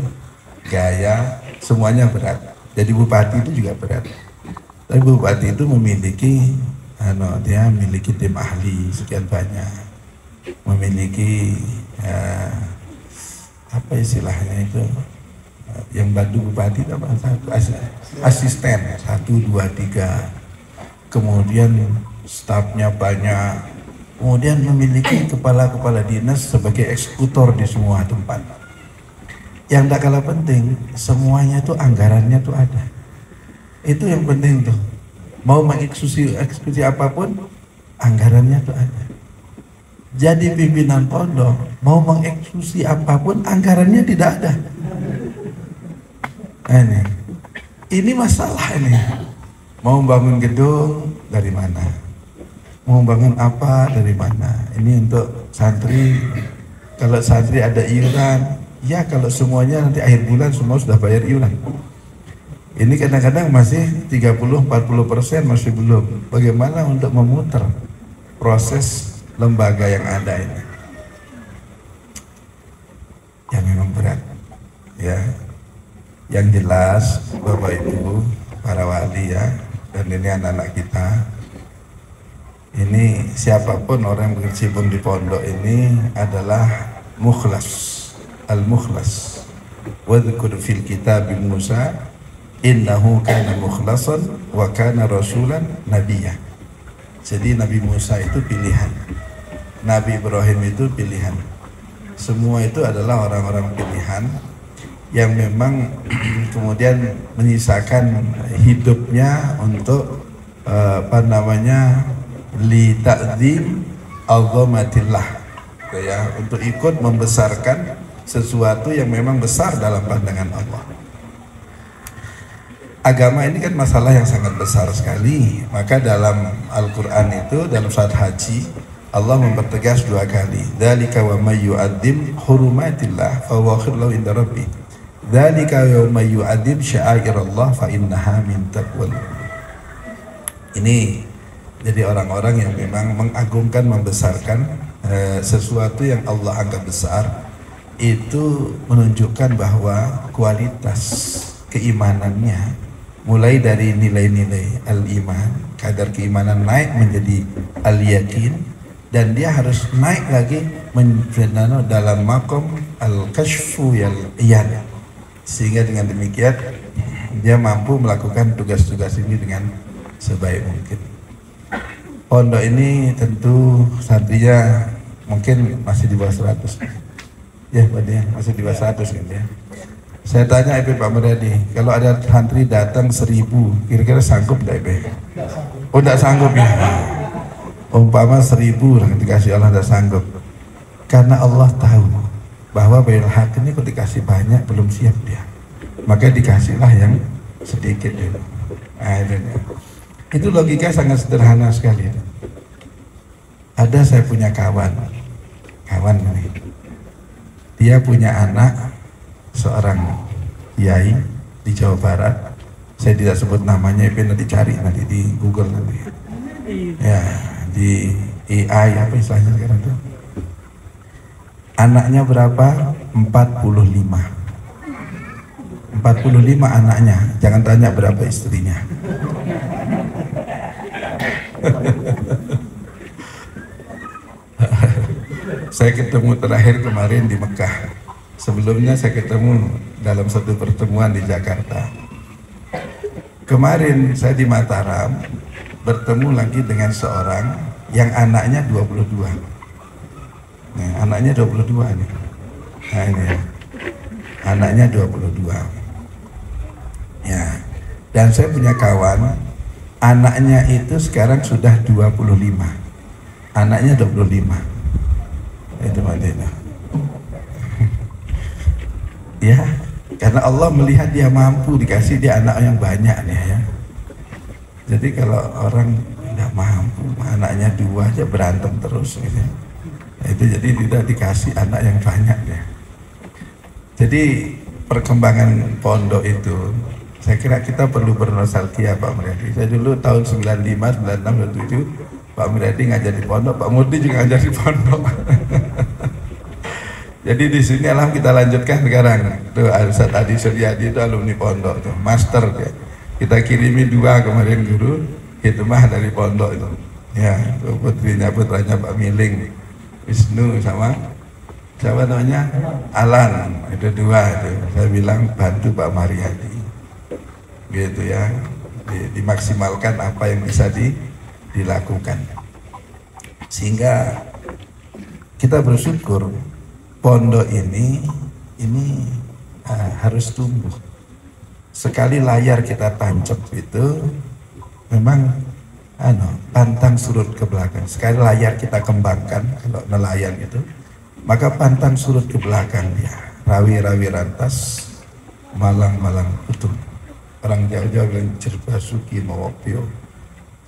gaya, semuanya berat. Jadi bupati itu juga berat. Tapi bupati itu memiliki dia memiliki tim ahli sekian banyak. Memiliki apa istilahnya itu? Yang bantu bupati itu apa? Asisten 1, 2, 3. Kemudian stafnya banyak. Kemudian memiliki kepala-kepala dinas sebagai eksekutor di semua tempat. Yang tak kalah penting, semuanya itu anggarannya tuh ada. Itu yang penting tuh. Mau mengeksekusi apapun, anggarannya tuh ada. Jadi pimpinan pondok mau mengeksekusi apapun, anggarannya tidak ada. Nah, ini masalah ini. Mau bangun gedung dari mana? Mau bangun apa dari mana? Ini untuk santri. Kalau santri ada iuran, ya kalau semuanya nanti akhir bulan semua sudah bayar iuran. Ini kadang-kadang masih 30-40% masih belum. Bagaimana untuk memutar proses lembaga yang ada ini? Ya memang berat. Ya, yang jelas Bapak Ibu, para wali ya, dan ini anak-anak kita. Ini siapapun orang yang berkecimpung di pondok ini adalah mukhlas, al-mukhlas. Wadhkur fil kitab Musa innahu kana mukhlasan wa kana rasulan nabiyya. Jadi Nabi Musa itu pilihan, Nabi Ibrahim itu pilihan. Semua itu adalah orang-orang pilihan yang memang kemudian menyisakan hidupnya untuk li ta'zim azamatillah, ya, untuk ikut membesarkan sesuatu yang memang besar dalam pandangan Allah. Agama ini kan masalah yang sangat besar sekali. Maka dalam Al-Quran itu, dalam surat Haji, Allah mempertegas 2 kali. Dzalika wa may yu'adzim hurumatillah fa huwa khairun lahu inda rabbih. Dzalika wa may yu'adzim sya'airallah fa innaha min taqwal. Ini jadi orang-orang yang memang mengagungkan, membesarkan sesuatu yang Allah anggap besar. Itu menunjukkan bahwa kualitas keimanannya mulai dari nilai-nilai al-iman, kadar keimanan naik menjadi al-yakin, dan dia harus naik lagi dalam makom al-kashfu yal-iyan, sehingga dengan demikian dia mampu melakukan tugas-tugas ini dengan sebaik mungkin. Pondok ini tentu santrinya mungkin masih di bawah 100 ya Pak ya, masih di bawah 100 gitu ya. Saya tanya Pak Muryadi, kalau ada santri datang 1000 kira-kira sanggup tidak Oh tidak sanggup ya. Umpama 1000 lah dikasih Allah tidak sanggup, karena Allah tahu bahwa Bail Haq ini kalau dikasih banyak belum siap dia, maka dikasihlah yang sedikit dulu. Itu logika sangat sederhana sekali. Ada saya punya kawan ini, dia punya anak seorang kiai di Jawa Barat. Saya tidak sebut namanya, nanti cari nanti di Google nanti. Ya, di AI apa istilahnya sekarang itu. Anaknya berapa? 45 anaknya, jangan tanya berapa istrinya. Saya ketemu terakhir kemarin di Mekah. Sebelumnya saya ketemu dalam satu pertemuan di Jakarta. Kemarin saya di Mataram bertemu lagi dengan seorang yang anaknya 22. Nah, anaknya 22 nih. Nah ini ya. Anaknya 22. Ya. Dan saya punya kawan, anaknya itu sekarang sudah 25. Anaknya 25. Itu maknanya. Ya, karena Allah melihat dia mampu, dikasih dia anak yang banyak nih ya. Jadi kalau orang tidak mampu, anaknya 2 aja berantem terus gitu. Itu jadi tidak dikasih anak yang banyak ya. Jadi perkembangan pondok itu, saya kira kita perlu bernostalgia Pak Muryadi. Saya dulu tahun 95, 96, 97 Pak Muryadi ngajar di pondok, Pak Murdi juga ngajar di pondok. Jadi di sini alhamdulillah kita lanjutkan sekarang. Tuh Ustaz Adi Suryadi itu alumni pondok tuh, master ya. Kita kirimi 2 kemarin guru hikmah dari pondok itu. Ya, itu putranya Pak Miling, Wisnu sama siapa namanya? Alan. Itu 2 itu. Saya bilang bantu Pak Muryadi. Gitu ya. Dimaksimalkan apa yang bisa dilakukan. Sehingga kita bersyukur pondok ini harus tumbuh. Sekali layar kita tancap itu memang pantang surut ke belakang. Sekali layar kita kembangkan, kalau nelayan itu, maka pantang surut ke belakang dia. Rawi-rawi rantas, malang-malang utuh. Orang jauh-jauh bilang cerbasuki mawapio.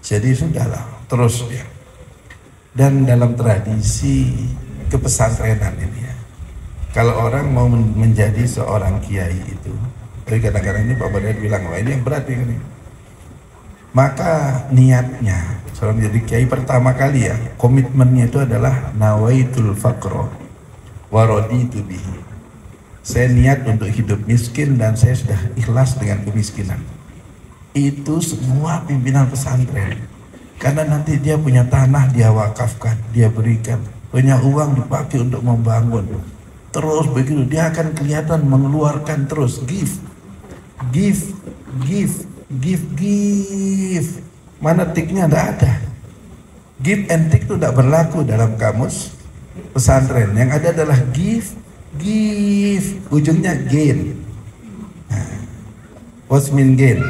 Jadi sudahlah, terus dia. Dan dalam tradisi kepesantrenan ini ya, kalau orang mau menjadi seorang kiai itu, tapi kadang-kadang ini Pak Muryadi bilang, wah ini yang berat ini. Maka niatnya, seorang menjadi kiai pertama kali ya, komitmennya itu adalah nawaitul faqro waraditu bihi. Saya niat untuk hidup miskin dan saya sudah ikhlas dengan kemiskinan. Itu semua pimpinan pesantren. Karena nanti dia punya tanah, dia wakafkan, dia berikan. Punya uang dipakai untuk membangun. Terus begitu dia akan kelihatan mengeluarkan terus, give. Mana tiknya tidak ada. Give and take itu tidak berlaku dalam kamus pesantren. Yang ada adalah give, ujungnya gain. What's mean gain?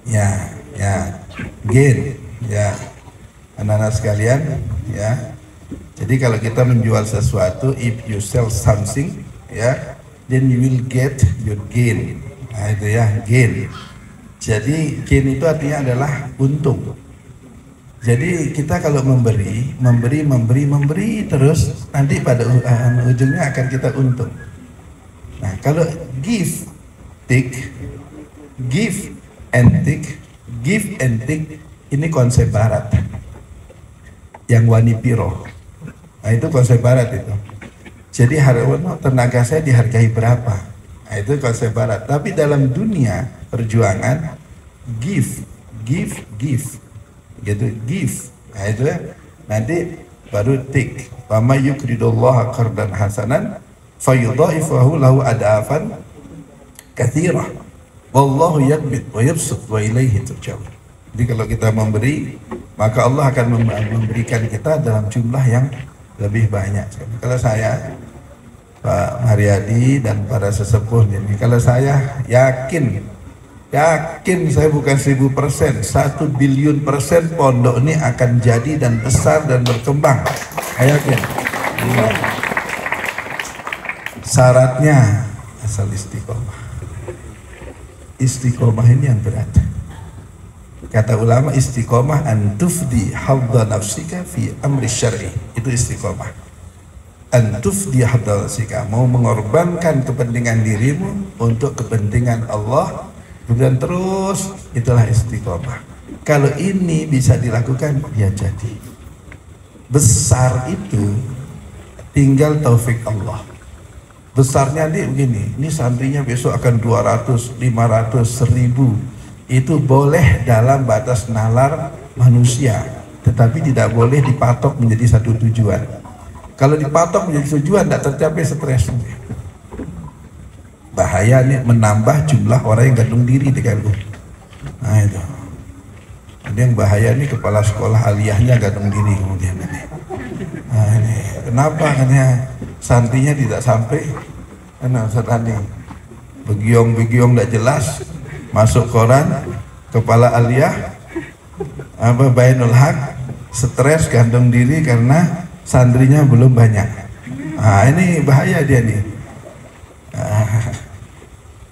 Ya, gain. Ya, anak-anak sekalian, ya. Jadi kalau kita menjual sesuatu, if you sell something, ya, then you will get your gain. Nah itu ya, gain. Jadi gain itu artinya adalah untung. Jadi kita kalau memberi terus, nanti pada ujungnya akan kita untung. Nah kalau give and take, ini konsep barat. Yang wani piro. Nah itu konsep barat itu. Jadi tenaga saya dihargai berapa? Nah itu konsep barat. Tapi dalam dunia perjuangan give. Gitu, give. Nah itu nanti baru take. Wa may yuqridullaha qardan hasanan fayudha'ifahu lahu adafan katsirah. Wallahu yakbid wa yabsut wa ilaihi turja'un. Jadi kalau kita memberi, maka Allah akan memberikan kita dalam jumlah yang lebih banyak. Kalau saya, Pak Haryadi dan para sesepuh ini, kalau saya yakin saya bukan 1000%, 1 billion persen pondok ini akan jadi dan besar dan berkembang. Saya yakin. Syaratnya asal istiqomah. Istiqomah ini yang berat. Kata ulama, istiqomah an tufdi hadda nafsika fi amri syar'i. Itu istiqomah. An tufdi hadda nafsika, mau mengorbankan kepentingan dirimu untuk kepentingan Allah, kemudian terus, itulah istiqomah. Kalau ini bisa dilakukan, ya jadi. Besar itu tinggal taufik Allah. Besarnya nih begini, ini santrinya besok akan 200, 500, 1000. Itu boleh dalam batas nalar manusia, tetapi tidak boleh dipatok menjadi satu tujuan. Kalau dipatok menjadi tujuan, tidak tercapai stres. Bahaya nih, menambah jumlah orang yang gantung diri dengan lu. Nah itu. Ada yang bahaya nih, kepala sekolah aliyahnya gantung diri kemudian ini. Nah ini, kenapa katanya santrinya tidak sampai? Karena Ustaz Andi begiong-begiong tidak jelas, masuk koran, kepala aliyah Bainul Haq stres gantung diri karena santrinya belum banyak. Nah ini bahaya dia nih.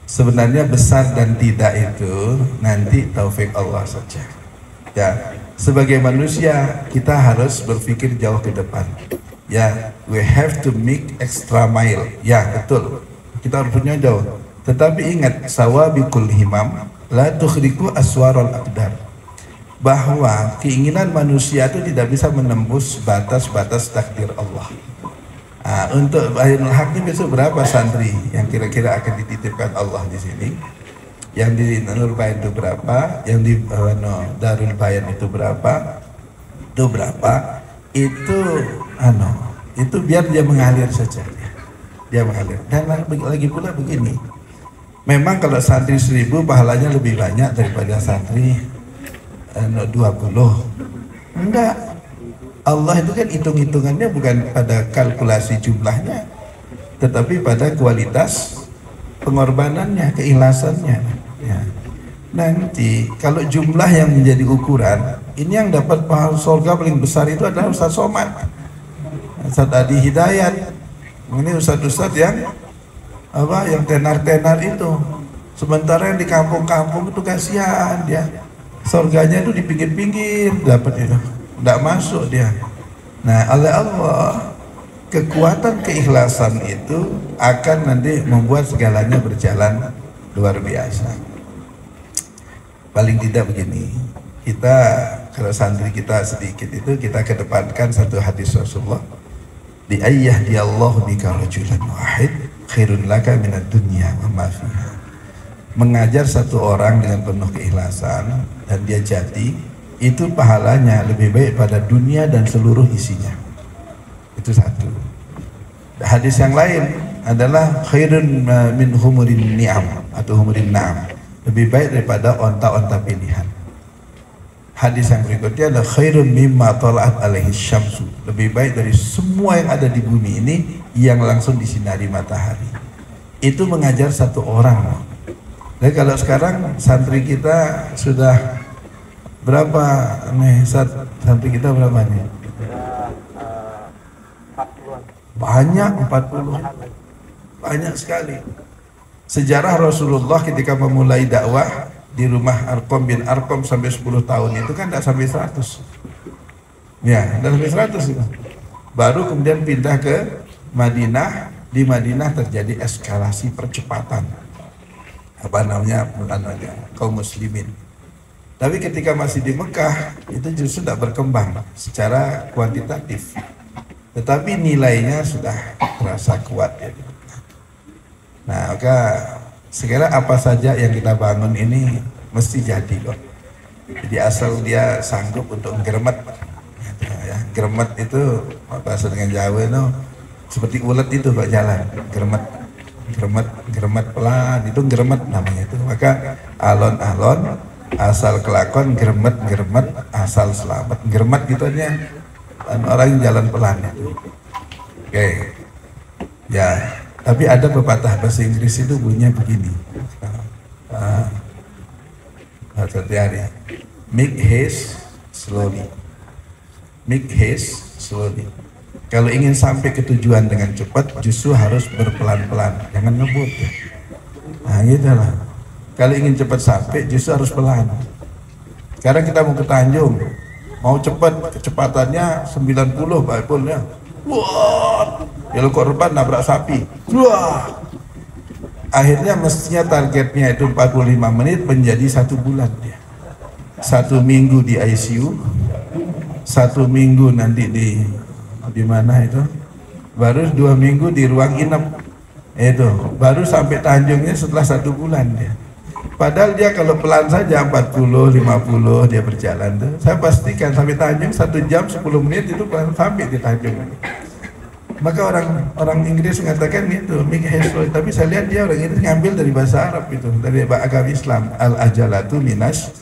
Sebenarnya besar dan tidak itu nanti taufik Allah saja. Ya, sebagai manusia kita harus berpikir jauh ke depan. Ya, we have to make extra mile. Ya, betul. Kita harus punya jauh. Tetapi ingat, sawabikul himam la tukhriku aswarul aqdar. Bahwa keinginan manusia itu tidak bisa menembus batas-batas takdir Allah. Nah, untuk Bainul Haq ini besok berapa santri yang kira-kira akan dititipkan Allah di sini? Yang di Nur Bayan itu berapa? Yang di Darul Bayan itu berapa? Itu berapa? Itu biar dia mengalir saja, dia mengalir. Dan lagi pula begini, memang kalau santri 1000 pahalanya lebih banyak daripada santri 20. Enggak, Allah itu kan hitung-hitungannya bukan pada kalkulasi jumlahnya, tetapi pada kualitas pengorbanannya, keikhlasannya. Ya. Nanti kalau jumlah yang menjadi ukuran, ini yang dapat pahala surga paling besar itu adalah Ustaz Somad, Ustaz Adi Hidayat. Ini ustaz-ustaz yang yang tenar-tenar itu. Sementara yang di kampung-kampung itu kasihan dia. Surganya itu di pinggir-pinggir dapat itu. Tidak masuk dia. Nah, oleh Allah, kekuatan keikhlasan itu akan nanti membuat segalanya berjalan luar biasa. Paling tidak begini, kita kalau santri kita sedikit itu kita kedepankan satu hadis Rasulullah, di ayyadiyallahu bika rajulan wahid khairun laka minad dunya wa ma fiha. Mengajar satu orang dengan penuh keikhlasan dan dia jadi, itu pahalanya lebih baik pada dunia dan seluruh isinya. Itu satu. Hadis yang lain adalah khairun min humurin ni'am atau humurin na'am, lebih baik daripada onta-onta pilihan. Hadis yang berikutnya adalah khairun mimma tala'at alaihi syamsu, lebih baik dari semua yang ada di bumi ini yang langsung disinari matahari. Itu mengajar satu orang. Jadi kalau sekarang santri kita sudah berapa nih, santri kita berapa nih? Banyak, 40. Banyak sekali. Sejarah Rasulullah ketika memulai dakwah di rumah Arqam bin Arqam sampai 10 tahun itu kan tidak sampai 100. Ya, tidak sampai 100 itu. Baru kemudian pindah ke Madinah. Di Madinah terjadi eskalasi percepatan. Kaum muslimin. Tapi ketika masih di Mekah itu justru tidak berkembang secara kuantitatif. Tetapi nilainya sudah terasa kuat ya. Nah, maka segala apa saja yang kita bangun ini mesti jadi kok. Jadi asal dia sanggup untuk geremet. Ya, geremet itu bahasa dengan Jawa itu seperti ulet itu Pak jalan, geremet. Geremet pelan, itu geremet namanya itu. Maka alon-alon asal kelakon, geremet asal selamat. Geremet gitu aja, orang yang jalan pelan itu. Oke. Ya, tapi ada pepatah bahasa Inggris itu bunyinya begini. Hati-hati. Make haste slowly. Make haste slowly. Kalau ingin sampai ke tujuan dengan cepat, justru harus berpelan-pelan. Jangan ngebut ya. Nah gitu lah. Kalau ingin cepat sampai, justru harus pelan. Sekarang kita mau ke Tanjung, mau cepat, kecepatannya 90 Pak Ipul ya. Wah, belok korban nabrak sapi. Wah. Akhirnya mestinya targetnya itu 45 menit menjadi 1 bulan dia. 1 minggu di ICU, 1 minggu nanti di mana itu, baru 2 minggu di ruang inap itu, baru sampai Tanjungnya setelah 1 bulan dia. Padahal dia kalau pelan saja 40-50 dia berjalan tuh, saya pastikan sampai Tanjung 1 jam 10 menit itu sampai di Tanjung. Maka orang Inggris mengatakan itu make haste slowly, tapi saya lihat dia orang Inggris ngambil dari bahasa Arab itu, dari agama Islam. Al-ajalatu minas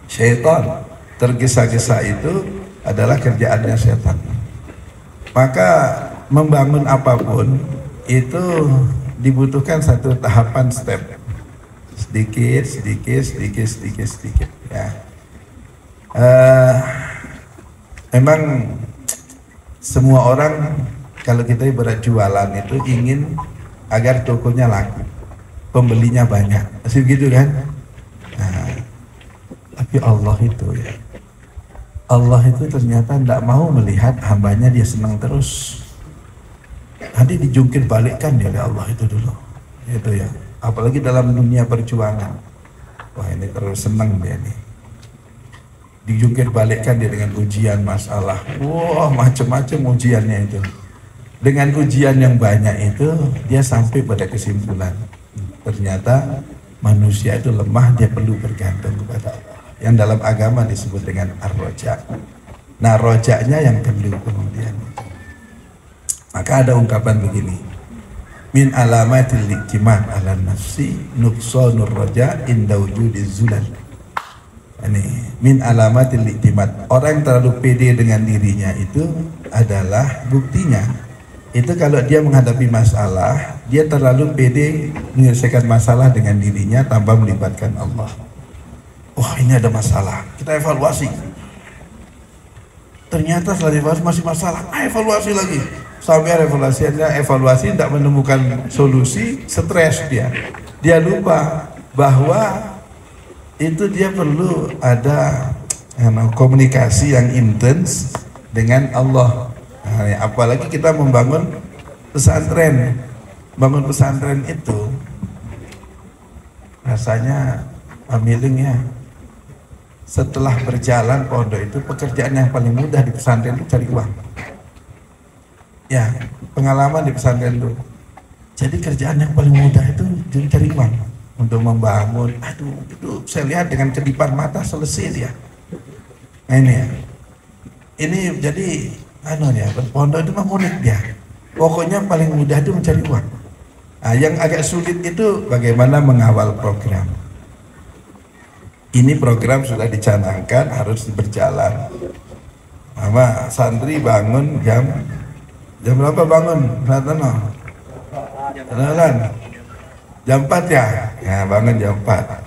syaitan, tergesa-gesa itu adalah kerjaannya setan. Maka membangun apapun itu dibutuhkan satu tahapan step, sedikit ya. Memang semua orang kalau kita ibarat jualan itu ingin agar tokonya laku, pembelinya banyak, masih begitu kan? Nah, tapi Allah itu ya, Allah itu ternyata tidak mau melihat hambanya dia senang terus. Nanti dijungkir balikkan dia oleh Allah itu dulu, itu ya. Apalagi dalam dunia perjuangan, wah ini terus senang dia nih. Dijungkir balikkan dia dengan ujian masalah, wah macam-macam ujiannya itu. Dengan ujian yang banyak itu dia sampai pada kesimpulan, ternyata manusia itu lemah, dia perlu bergantung kepada Allah, yang dalam agama disebut dengan ar-roja. Nah rojaknya yang perlu kemudian. Maka ada ungkapan begini, min alamatil iktimat ala nafsi nuqsanur roja inda wujudiz zulal. Ini min alamatil iktimat, orang yang terlalu pede dengan dirinya itu adalah buktinya. Itu kalau dia menghadapi masalah, dia terlalu pede menyelesaikan masalah dengan dirinya tanpa melibatkan Allah. Wah ini ada masalah, kita evaluasi. Ternyata setelah evaluasi masih masalah, evaluasi lagi. Sampai evaluasi tidak menemukan solusi, stres dia. Dia lupa bahwa itu dia perlu ada komunikasi yang intens dengan Allah. Nah, apalagi kita membangun pesantren. Bangun pesantren itu rasanya ambilingnya setelah berjalan pondok itu, pekerjaan yang paling mudah di pesantren itu cari uang. Ya, pengalaman di pesantren itu. Jadi kerjaan yang paling mudah itu cari uang untuk membangun. Aduh, itu saya lihat dengan kedipan mata selesai dia. Nah ini ya. Ini jadi ya, pondok itu mah unik dia. Pokoknya paling mudah itu mencari uang. Nah, yang agak sulit itu bagaimana mengawal program. Ini program sudah dicanangkan harus berjalan. Mama santri bangun jam berapa bangun? Jam 4 ya? Ya bangun jam 4.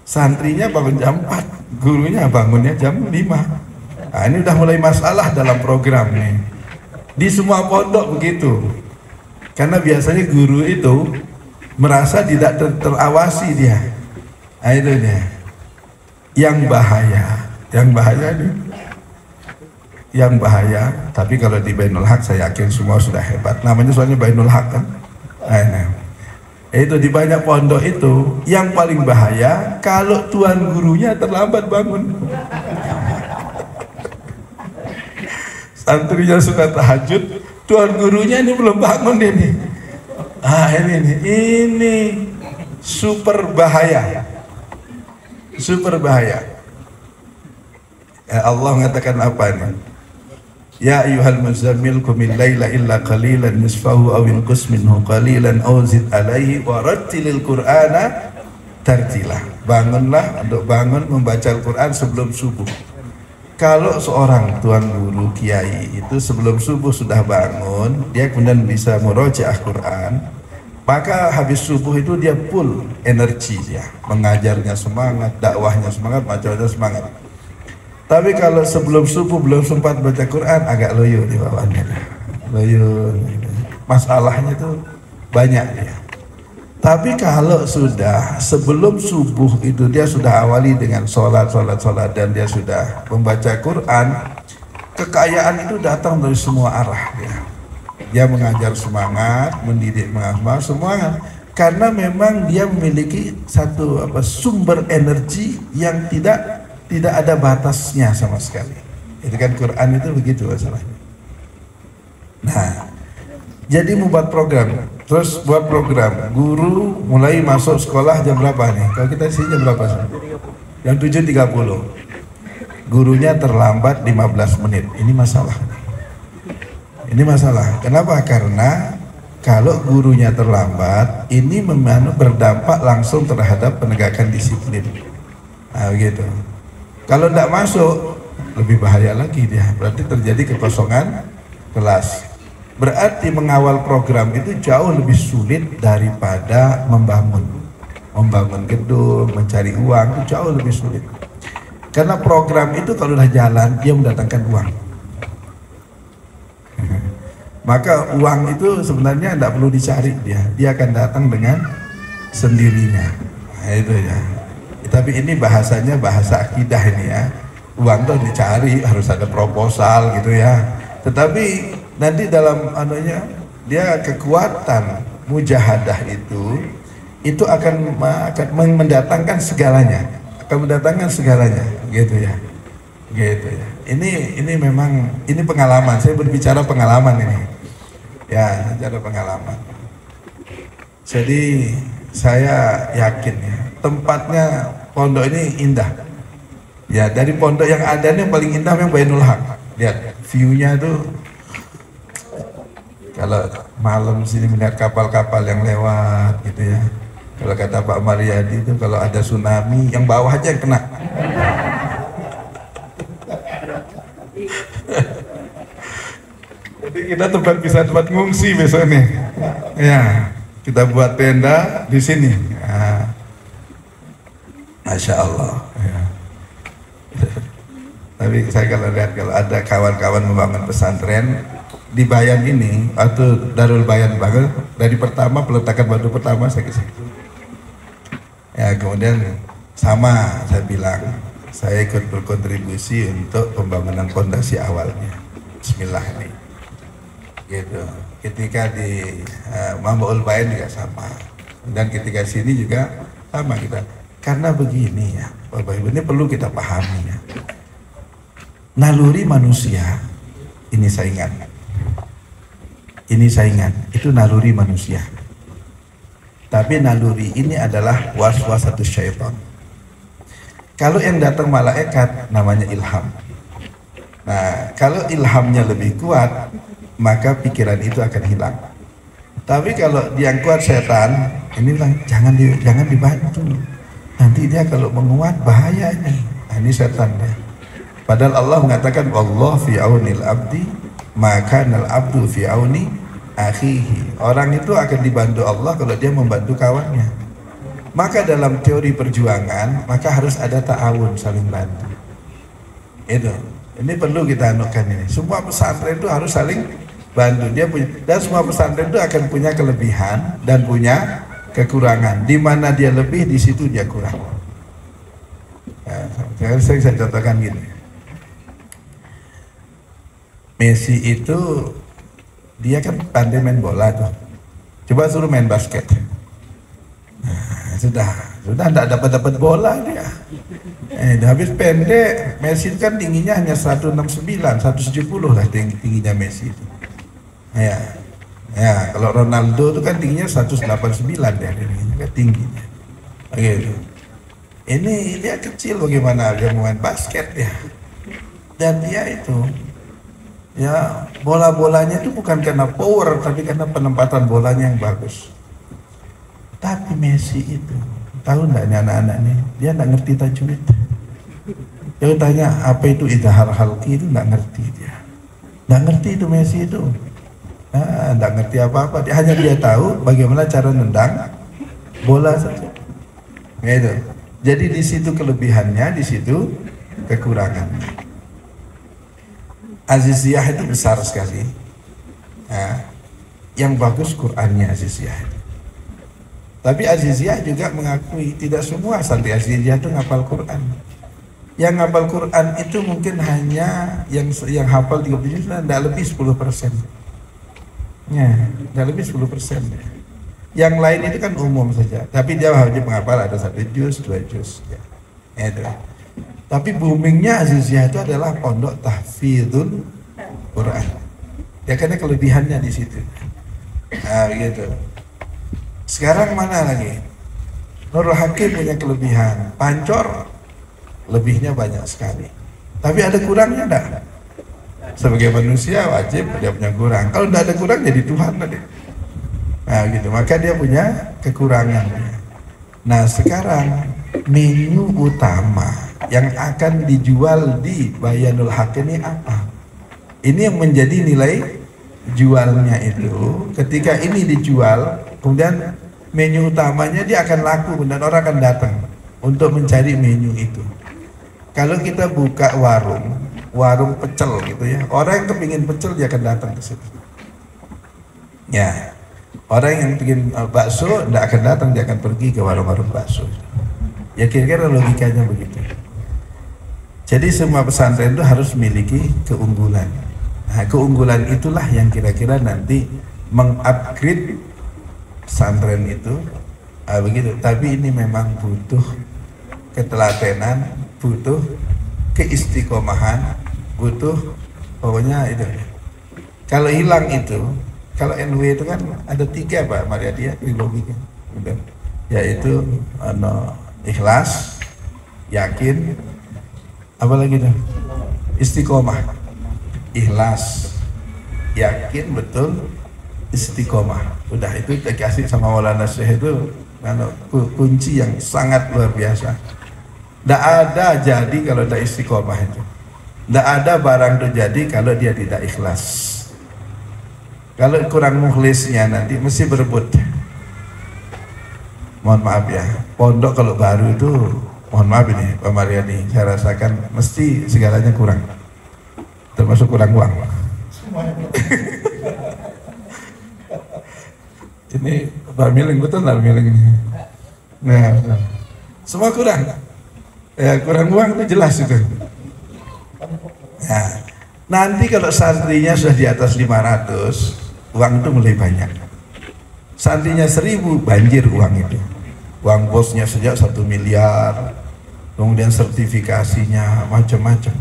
Santrinya bangun jam 4, gurunya bangunnya jam 5. Nah, ini udah mulai masalah dalam program nih. Di semua pondok begitu. Karena biasanya guru itu merasa tidak terawasi dia. Nah, itu dia. Yang bahaya, tapi kalau di Bainul Haq saya yakin semua sudah hebat. Namanya soalnya Bainul Haq kan. Nah, itu di banyak pondok itu yang paling bahaya kalau tuan gurunya terlambat bangun. Santrinya sudah tahajud, tuan gurunya ini belum bangun ini. Ah ini super bahaya. Super bahaya. Ya Allah mengatakan apa nih? Ya ayyuhal muzammil qumil laila illa qalilan nisfahu aw inqus minhu qalilan aw zid alaihi wa rattilil qur'ana tartila. Bangunlah untuk bangun membaca Al-Quran sebelum subuh. Kalau seorang tuan guru kiai itu sebelum subuh sudah bangun, dia kemudian bisa murojaah Quran, maka habis subuh itu dia full energi, dia mengajarnya semangat, dakwahnya semangat, bacanya semangat. Tapi kalau sebelum subuh belum sempat baca Quran, agak loyo di bawahnya, loyo. Masalahnya itu banyak dia. Tapi kalau sudah sebelum subuh itu dia sudah awali dengan sholat dan dia sudah membaca Quran, kekayaan itu datang dari semua arah dia. Dia mengajar semangat, mendidik semangat, karena memang dia memiliki satu sumber energi yang tidak ada batasnya sama sekali. Itu kan Quran itu begitu masalahnya. Nah, jadi membuat program, terus buat program. Guru mulai masuk sekolah jam berapa nih? Kalau kita sih jam berapa sih? Jam 7.30. Gurunya terlambat 15 menit. Ini masalah. Ini masalah. Kenapa? Karena kalau gurunya terlambat, ini berdampak langsung terhadap penegakan disiplin. Nah, begitu. Kalau tidak masuk, lebih bahaya lagi dia. Berarti terjadi kekosongan kelas. Berarti mengawal program itu jauh lebih sulit daripada membangun gedung, mencari uang itu jauh lebih sulit. Karena program itu kalau sudah jalan, dia mendatangkan uang. Maka uang itu sebenarnya tidak perlu dicari, dia akan datang dengan sendirinya. Nah, itu ya. Tapi ini bahasanya bahasa akidah ini ya. Uang tuh dicari, harus ada proposal gitu ya. Tetapi nanti dalam dia kekuatan mujahadah itu akan mendatangkan segalanya, gitu ya. Ini memang ini pengalaman. Saya berbicara pengalaman ini, ya, bicara pengalaman. Jadi saya yakin ya, tempatnya pondok ini indah. Ya, dari pondok yang ada ini yang paling indah yang Bainul Haq. Lihat view-nya tuh. Kalau malam sini melihat kapal-kapal yang lewat gitu ya. Kalau kata Pak Mariadi itu kalau ada tsunami yang bawah aja yang kena. Jadi kita bisa tempat ngungsi besok nih. Ya, kita buat tenda di sini. Nah, Masya Allah. Ya. Tapi saya kalau lihat kalau ada kawan-kawan membangun pesantren di Bayan ini atau Darul Bayan Bagel, dari pertama peletakan batu pertama saya ke situ. Ya, kemudian sama saya bilang saya ikut berkontribusi untuk pembangunan fondasi awalnya. Bismillah nih. Gitu. Ketika di Mambaul Bayan juga sama. Dan ketika sini juga sama kita. Karena begini ya, Bapak Ibu, ini perlu kita pahami ya. Naluri manusia ini saingan. Itu naluri manusia. Tapi naluri ini adalah waswasatus syaitan. Kalau yang datang malaikat namanya ilham. Nah, kalau ilhamnya lebih kuat, maka pikiran itu akan hilang. Tapi kalau yang kuat setan, inilah jangan dibantu. Nanti dia kalau menguat bahaya ini. Nah, ini setan ya. Padahal Allah mengatakan Allah fi aunil abdi maka nal abdu fi auni akhihi. Orang itu akan dibantu Allah kalau dia membantu kawannya. Maka dalam teori perjuangan maka harus ada ta'awun, saling bantu. Itu. Ini perlu kita anukan ini. Semua pesantren itu harus saling bantu. Dan semua pesantren itu akan punya kelebihan dan punya kekurangan. Di mana dia lebih, di situ dia kurang. Ya, saya contohkan gini. Messi itu dia kan pandai main bola tuh. Coba suruh main basket. Nah, sudah tidak dapat bola dia. Habis pendek. Messi kan tingginya hanya 169, 170 lah tingginya Messi itu. Ya, kalau Ronaldo itu kan tingginya 189 ya, tingginya tingginya. Gitu. Ini dia kecil bagaimana dia main basket ya. Dan dia itu Ya, bola-bolanya itu bukan karena power, tapi karena penempatan bolanya yang bagus. Tapi Messi itu, tahu nggak nih anak-anak nih, dia nggak ngerti tajwid. Dia tanya apa itu idhar halqi, itu nggak ngerti dia. Nggak ngerti itu Messi itu. Nggak ngerti apa-apa. Hanya dia tahu bagaimana cara nendang bola saja. Gitu. Jadi di situ kelebihannya, di situ kekurangannya. Aziziyah itu besar sekali. Yang bagus Qur'annya Aziziyah. Tapi Aziziyah juga mengakui tidak semua santri Aziziyah itu ngapal Qur'an. Yang ngapal Quran itu mungkin hanya yang hafal 30 juz, tidak lebih 10%. Ya, tidak lebih 10%. Yang lain itu kan umum saja. Tapi dia hanya menghafal ada 1 juz, 2 juz. Ya. Itu. Tapi boomingnya Aziziyah itu adalah pondok tahfidzul Quran. Ya karena kelebihannya di situ. Gitu. Sekarang mana lagi? Nurul Hakim punya kelebihan. Pancor lebihnya banyak sekali, tapi ada kurangnya enggak? Sebagai manusia wajib dia punya kurang. Kalau enggak ada kurang jadi Tuhan tadi. Gitu. Maka dia punya kekurangannya. Nah sekarang menu utama yang akan dijual di Bayanul Haq ini apa? Ini yang menjadi nilai jualnya itu. Ketika ini dijual, kemudian menu utamanya dia akan laku dan orang akan datang untuk mencari menu itu. Kalau kita buka warung pecel gitu ya, orang yang kepingin pecel dia akan datang ke situ. Ya, orang yang ingin bakso tidak akan datang, dia akan pergi ke warung-warung bakso. Ya kira-kira logikanya begitu. Jadi semua pesantren itu harus memiliki keunggulan. Nah, keunggulan itulah yang kira-kira nanti mengupgrade pesantren itu. Begitu. Tapi ini memang butuh ketelatenan, butuh keistiqomahan, butuh pokoknya itu. Kalau hilang itu, kalau NW itu kan ada 3 Pak Mariadi ya, logika, yaitu ikhlas, yakin, apa lagi tuh? Istiqomah, ikhlas, yakin betul, istiqomah. Udah itu dikasih sama Maulana Syekh itu kunci yang sangat luar biasa. Tidak ada jadi kalau tidak istiqomah itu. Tidak ada barang itu jadi kalau dia tidak ikhlas. Kalau kurang mukhlisnya nanti mesti berebut. Mohon maaf ya, pondok kalau baru itu, mohon maaf ini Pak Mariani, saya rasakan mesti segalanya kurang. Termasuk kurang uang. Ini Pak Miling, betul Pak Miling ini. Nah, semua kurang. Ya kurang uang itu jelas itu. Nah, nanti kalau santrinya sudah di atas 500, uang itu mulai banyak. Santrinya 1000 banjir uang itu. Uang bosnya sejak 1 miliar, kemudian sertifikasinya macam-macam.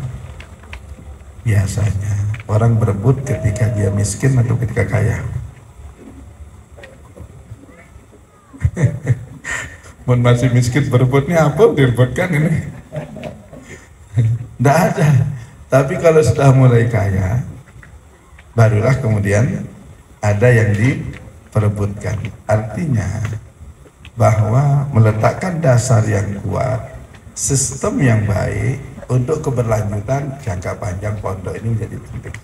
Biasanya orang berebut ketika dia miskin atau ketika kaya. Mun masih miskin berebutnya apa direbutkan ini? Tidak ada. Tapi kalau sudah mulai kaya, barulah kemudian ada yang diperebutkan. Artinya bahwa meletakkan dasar yang kuat, sistem yang baik untuk keberlanjutan jangka panjang pondok ini menjadi penting.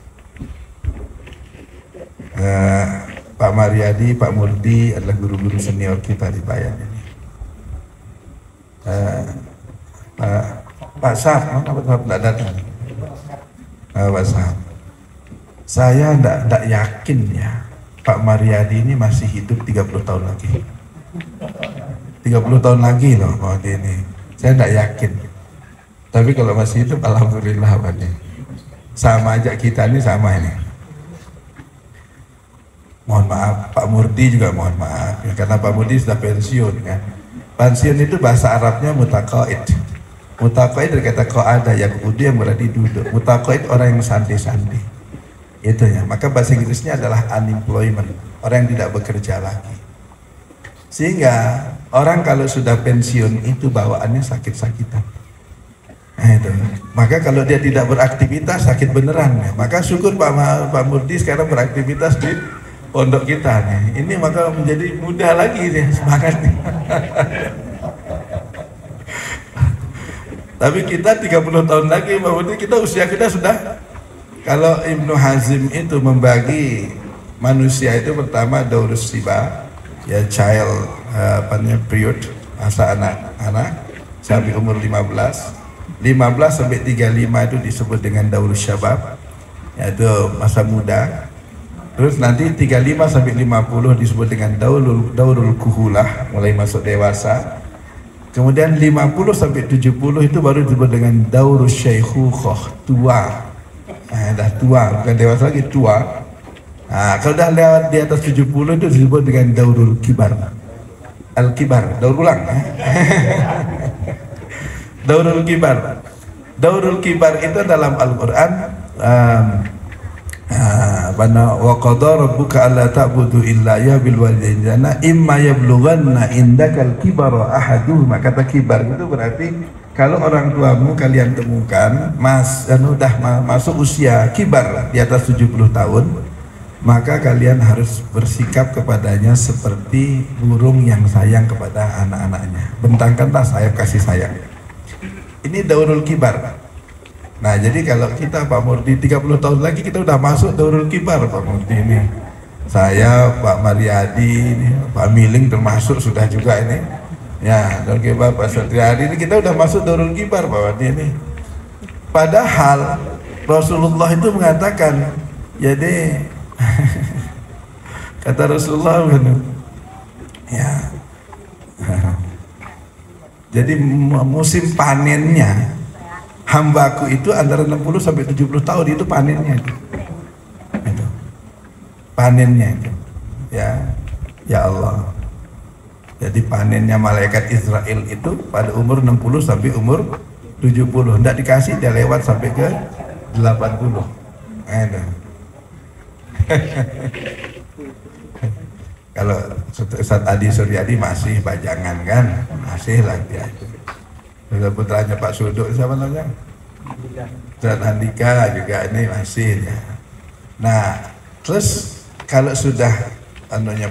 Pak Mariadi, Pak Murdi adalah guru-guru senior kita di Bayan ini. Pak Saf, kenapa tidak datang? Pak Saf, saya tidak yakin ya Pak Mariadi ini masih hidup 30 tahun lagi. 30 tahun lagi loh Pak ini. Saya tidak yakin. Tapi kalau masih hidup, alhamdulillah Pak ini. Sama aja kita ini sama ini. Mohon maaf, Pak Murdi juga mohon maaf ya, karena Pak Murdi sudah pensiun kan. Pensiun itu bahasa Arabnya mutaqaid. Mutaqaid dari kata qa'ada yang udah yang berarti duduk. Mutaqaid orang yang santai-santai. Itu ya. Maka bahasa Inggrisnya adalah unemployment, orang yang tidak bekerja lagi. Sehingga orang kalau sudah pensiun itu bawaannya sakit-sakitan. Nah, itu. Maka kalau dia tidak beraktivitas sakit beneran. Maka syukur Pak Murdi sekarang beraktivitas di pondok kita nih. Ini maka menjadi mudah lagi nih semangatnya. Tapi kita 30 tahun lagi Pak Murdi, usia kita sudah. Kalau Ibnu Hazm itu membagi manusia itu pertama daurus siba, ya child period, masa anak-anak sampai umur 15 sampai 35 itu disebut dengan daurus syabab, yaitu masa muda. Terus nanti 35 sampai 50 disebut dengan daurul kuhulah, mulai masuk dewasa. Kemudian 50 sampai 70 itu baru disebut dengan daurus syaikhukhah, tua. Dah tua, bukan dewasa lagi, tua. Kalau dah lewat di atas 70 itu disebut dengan daurul kibar. Al-kibar, daur ulang. Daurul kibar. Daurul kibar itu dalam Al-Qur'an wa qadara rabbuka alla ta'budu illa ya bil walidayni imma yablughanna indakal kibara ahaduhuma. Kata kibar itu berarti kalau orang tuamu kalian temukan udah masuk usia kibar di atas 70 tahun, maka kalian harus bersikap kepadanya seperti burung yang sayang kepada anak-anaknya. Bentangkanlah sayap kasih sayang. Ini daurul kibar. Nah, jadi kalau kita Pak Murdi 30 tahun lagi kita udah masuk daurul kibar Pak Murdi ini. Saya, Pak Mariadi, ini, Pak Miling termasuk sudah juga ini. Ya, daurul kibar Pak Satriadi ini kita udah masuk daurul kibar Pak Murdi ini. Padahal Rasulullah itu mengatakan, jadi kata Rasulullah ya. Jadi musim panennya hambaku itu antara 60 sampai 70 tahun itu panennya itu. Panennya itu. Ya Allah. Jadi panennya malaikat Israel itu pada umur 60 sampai umur 70. Tidak dikasih, dia lewat sampai ke 80. Kalau Ustaz Adi Suryadi masih bajangan kan, masih lah dia itu. Putranya Pak Suduk siapa namanya? Ustaz Andika juga ini masih ya. Nah, terus kalau sudah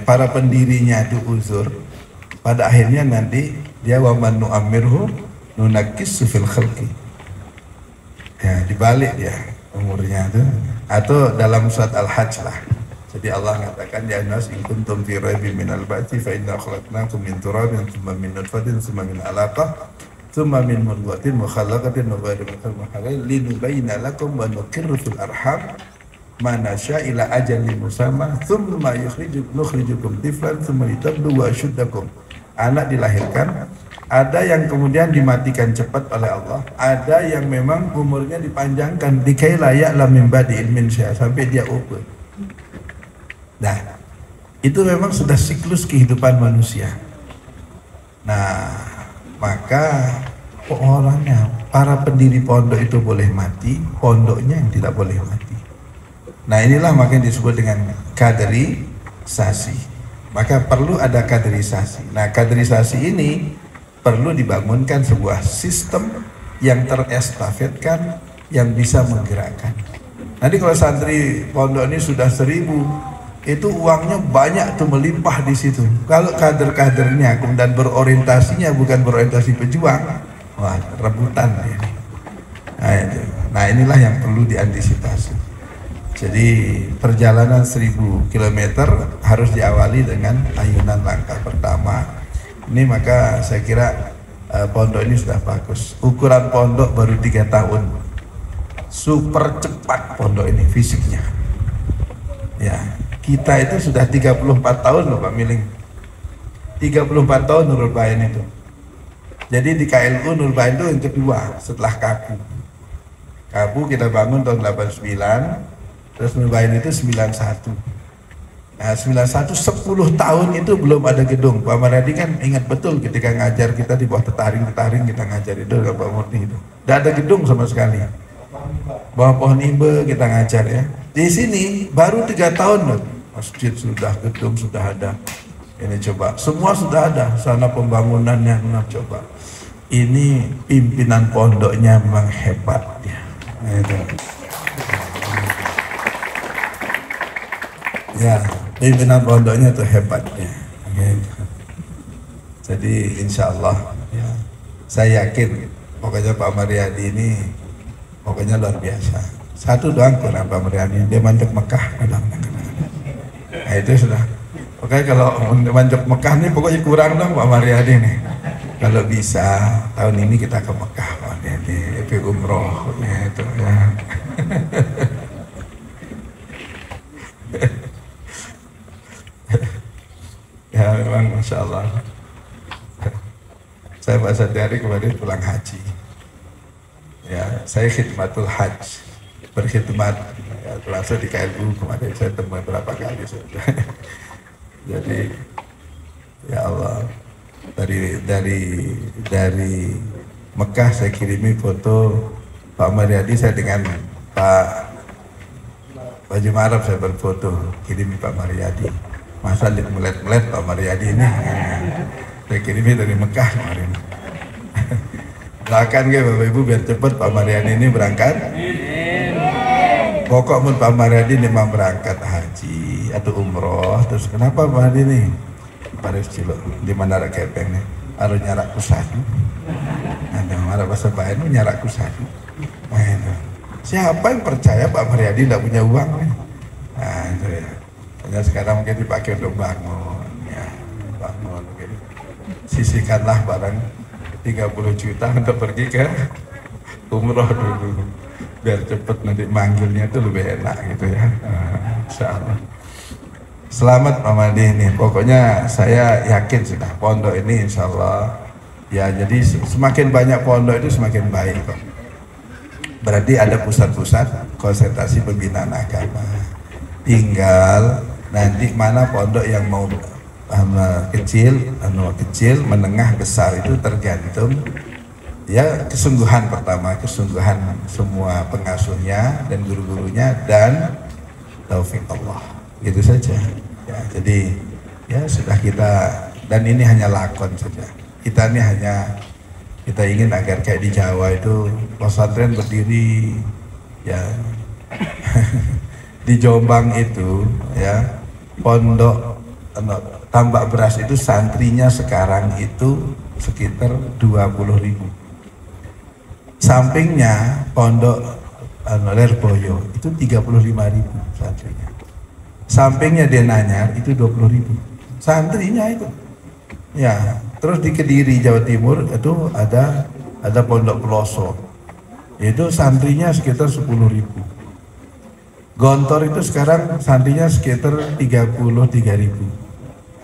para pendirinya itu uzur, pada akhirnya nanti dia wa man nu'ammirhu nunakkisu fil khalqi. Ya, dibalik dia umurnya itu. Atau dalam surat Al-Hajj lah. Jadi Allah mengatakan ya nas in kuntum fi raibin minal ba'thi fa inna khalaqnakum min turabin thumma min nutfatin thumma min 'alaqah thumma min mudghatin mukhallaqatin wa ghayri mukhallaqatin linubayyana lakum wa nuqirru fil arham ma nasha ila ajalin musamma thumma nukhrijukum tiflan thumma litabluwa ashuddakum. Anak dilahirkan, ada yang kemudian dimatikan cepat oleh Allah, ada yang memang umurnya dipanjangkan dikai layak la min ba'di ilmin syai sampai dia open. Nah, itu memang sudah siklus kehidupan manusia. Nah, maka orangnya, para pendiri pondok itu boleh mati, pondoknya yang tidak boleh mati. Nah, inilah makanya disebut dengan kaderisasi. Maka perlu ada kaderisasi. Nah, kaderisasi ini perlu dibangunkan sebuah sistem yang terestafetkan, yang bisa menggerakkan. Nanti kalau santri pondok ini sudah 1000, itu uangnya banyak tuh melimpah di situ. Kalau kader-kadernya kemudian berorientasinya bukan berorientasi pejuang, wah rebutan ini. Nah inilah yang perlu diantisipasi. Jadi perjalanan 1000 km harus diawali dengan ayunan langkah pertama. Ini maka saya kira pondok ini sudah bagus. Ukuran pondok baru 3 tahun. Super cepat pondok ini fisiknya. Ya. Kita itu sudah 34 tahun loh Pak Miling. 34 tahun Nurul Bayan itu. Jadi di KLU Nurul Bayan itu yang kedua setelah Kabu. Kabu kita bangun tahun 89, terus Nurul Bayan itu 91. Nah 91 10 tahun itu belum ada gedung. Pak Maradi kan ingat betul ketika ngajar kita di bawah tetaring kita ngajar itu dengan Pak Murni itu. Tidak ada gedung sama sekali. Bawah pohon imbe kita ngajar ya. Di sini baru 3 tahun loh. Masjid sudah, gedung sudah ada. Ini coba, semua sudah ada. Sana pembangunannya coba. ini pimpinan pondoknya memang hebat ya. Itu. Ya, pimpinan pondoknya itu hebat ya. Gitu. Jadi insya Allah ya, saya yakin pokoknya Pak Mariadi ini pokoknya luar biasa. Satu doang kurang Pak Mariadi, dia manjak Mekah. Nah itu sudah. Pokoknya kalau manjak Mekah nih pokoknya kurang dong Pak Mariadi nih. Kalau bisa tahun ini kita ke Mekah Pak Mariadi, itu umroh ya itu ya. Ya memang Masya Allah. Saya Pak Sadiari kemarin pulang haji. Ya, saya khidmatul hajj, berkhidmat ya, langsung di KLU kemarin saya temui berapa kali sudah. Jadi ya Allah, dari Mekah saya kirimi foto Pak Mariadi, saya dengan Pak Baju Marab saya berfoto, kirimi Pak Mariadi. Masa melet-melet Pak Mariadi ini. Saya kirimi dari Mekah kemarin. Doakan ya Bapak Ibu biar cepat Pak Mariadi ini berangkat. Pokok pun Pak Mariadi memang berangkat haji atau umroh. Terus kenapa Pak Mariadi ini? Paris Cilok di Menara Kepeng nih. Harus nyarak kusatu. Ada marah bahasa Bayan nyarak kusatu. Nah itu. Siapa yang percaya Pak Mariadi tidak punya uang nih? Nah itu ya. Hanya sekarang mungkin dipakai untuk bangun. Ya, bangun mungkin. Sisihkanlah barang 30 juta untuk pergi ke umroh dulu biar cepet nanti manggilnya itu lebih enak gitu ya. Insya Allah. Selamat Pak Madi ini, pokoknya saya yakin sudah pondok ini insya Allah ya, jadi semakin banyak pondok itu semakin baik kok. Berarti ada pusat-pusat konsentrasi pembinaan agama, tinggal nanti mana pondok yang mau kecil, menengah, besar itu tergantung ya kesungguhan pertama, kesungguhan semua pengasuhnya dan guru-gurunya dan taufik Allah, gitu saja. Ya, jadi ya sudah kita, dan ini hanya lakon saja. Kita ini hanya kita ingin agar kayak di Jawa itu pesantren berdiri ya di Jombang itu ya pondok Tambak Beras itu santrinya sekarang itu sekitar 20.000. Sampingnya pondok Lerboyo itu 35.000 santrinya. Sampingnya Denanyar itu 20.000 santrinya itu. Ya, terus di Kediri Jawa Timur itu ada pondok Peloso. Itu santrinya sekitar 10.000. Gontor itu sekarang santrinya sekitar 33.000.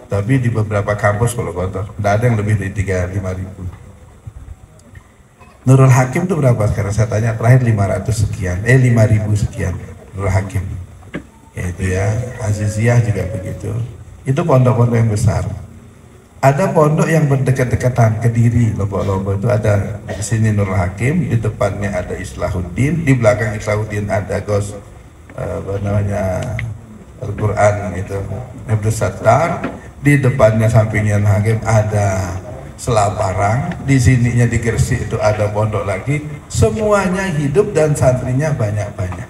Tapi di beberapa kampus kalau Gontor, tidak ada yang lebih dari 35.000. Nurul Hakim itu berapa sekarang? Saya tanya terakhir 500 sekian, 5.000 sekian Nurul Hakim. Ya itu ya, Aziziyah juga begitu. Itu pondok-pondok yang besar. Ada pondok yang berdekat-dekatan, Kediri, Lombok-Lombok itu ada di sini Nurul Hakim, di depannya ada Islahuddin, di belakang Islahuddin ada Gos Al-Quran itu Abdul Sattar, di depannya sampingnya Hakim ada Selaparang, di sininya di Gresik itu ada pondok lagi, semuanya hidup dan santrinya banyak-banyak.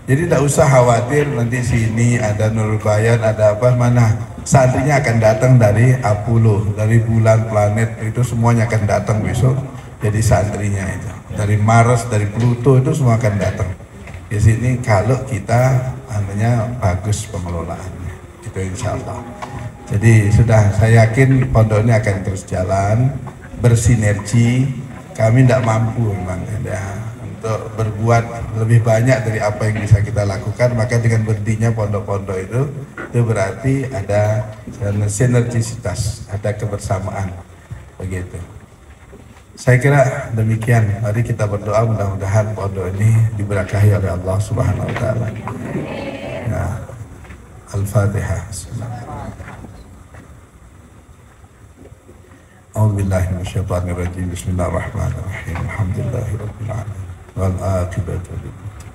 Jadi tidak usah khawatir nanti sini ada Nurul Bayan, ada apa, mana santrinya akan datang dari Apollo, dari bulan, planet itu semuanya akan datang besok jadi santrinya itu. Dari Mars, dari Pluto itu semua akan datang di sini kalau kita namanya bagus pengelolaannya. Itu insya Allah. Jadi sudah, saya yakin pondok ini akan terus jalan bersinergi. Kami tidak mampu memang ya, untuk berbuat lebih banyak dari apa yang bisa kita lakukan. Maka dengan berdirinya pondok-pondok itu berarti ada sinergisitas, ada kebersamaan begitu. Saya kira demikian. Mari kita berdoa mudah-mudahan pondok ini diberkahi oleh Allah Subhanahu wa taala. Ya. Al-Fatihah. A'udzubillahi minasyaitonir rajim. Bismillahirrahmanirrahim. Alhamdulillahirabbil alamin. Wal aqibatu lil muttaqin.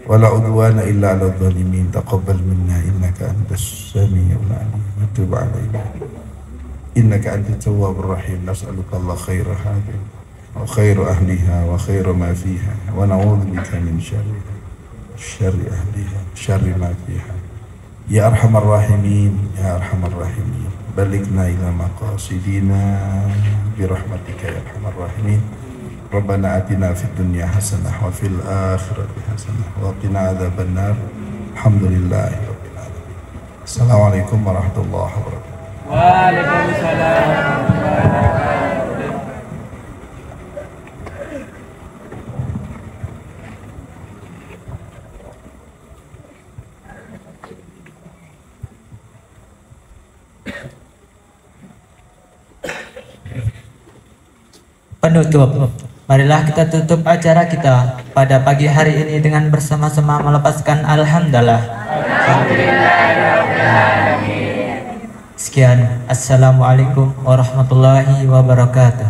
Wala udwana illa 'alal zalimin. Taqabbal minna innaka antas samiul 'alim. Wa tub 'alaina إنك أنت التواب الرحيم. نسألك الله خير هذه وخير أهلها وخير ما فيها، ونعوذ بك من شر أهلها شر ما فيها. يا أرحم الراحمين يا أرحم الراحمين، بلغنا إلى مقاصدنا برحمتك يا أرحم الراحمين. ربنا آتنا في الدنيا حسنة وفي الآخرة حسنة وقنا عذاب النار. الحمد لله رب العالمين. السلام عليكم ورحمة الله وبركاته. Waalaikumsalam. Penutup, marilah kita tutup acara kita pada pagi hari ini dengan bersama-sama melepaskan alhamdulillah. Sekian, assalamualaikum warahmatullahi wabarakatuh.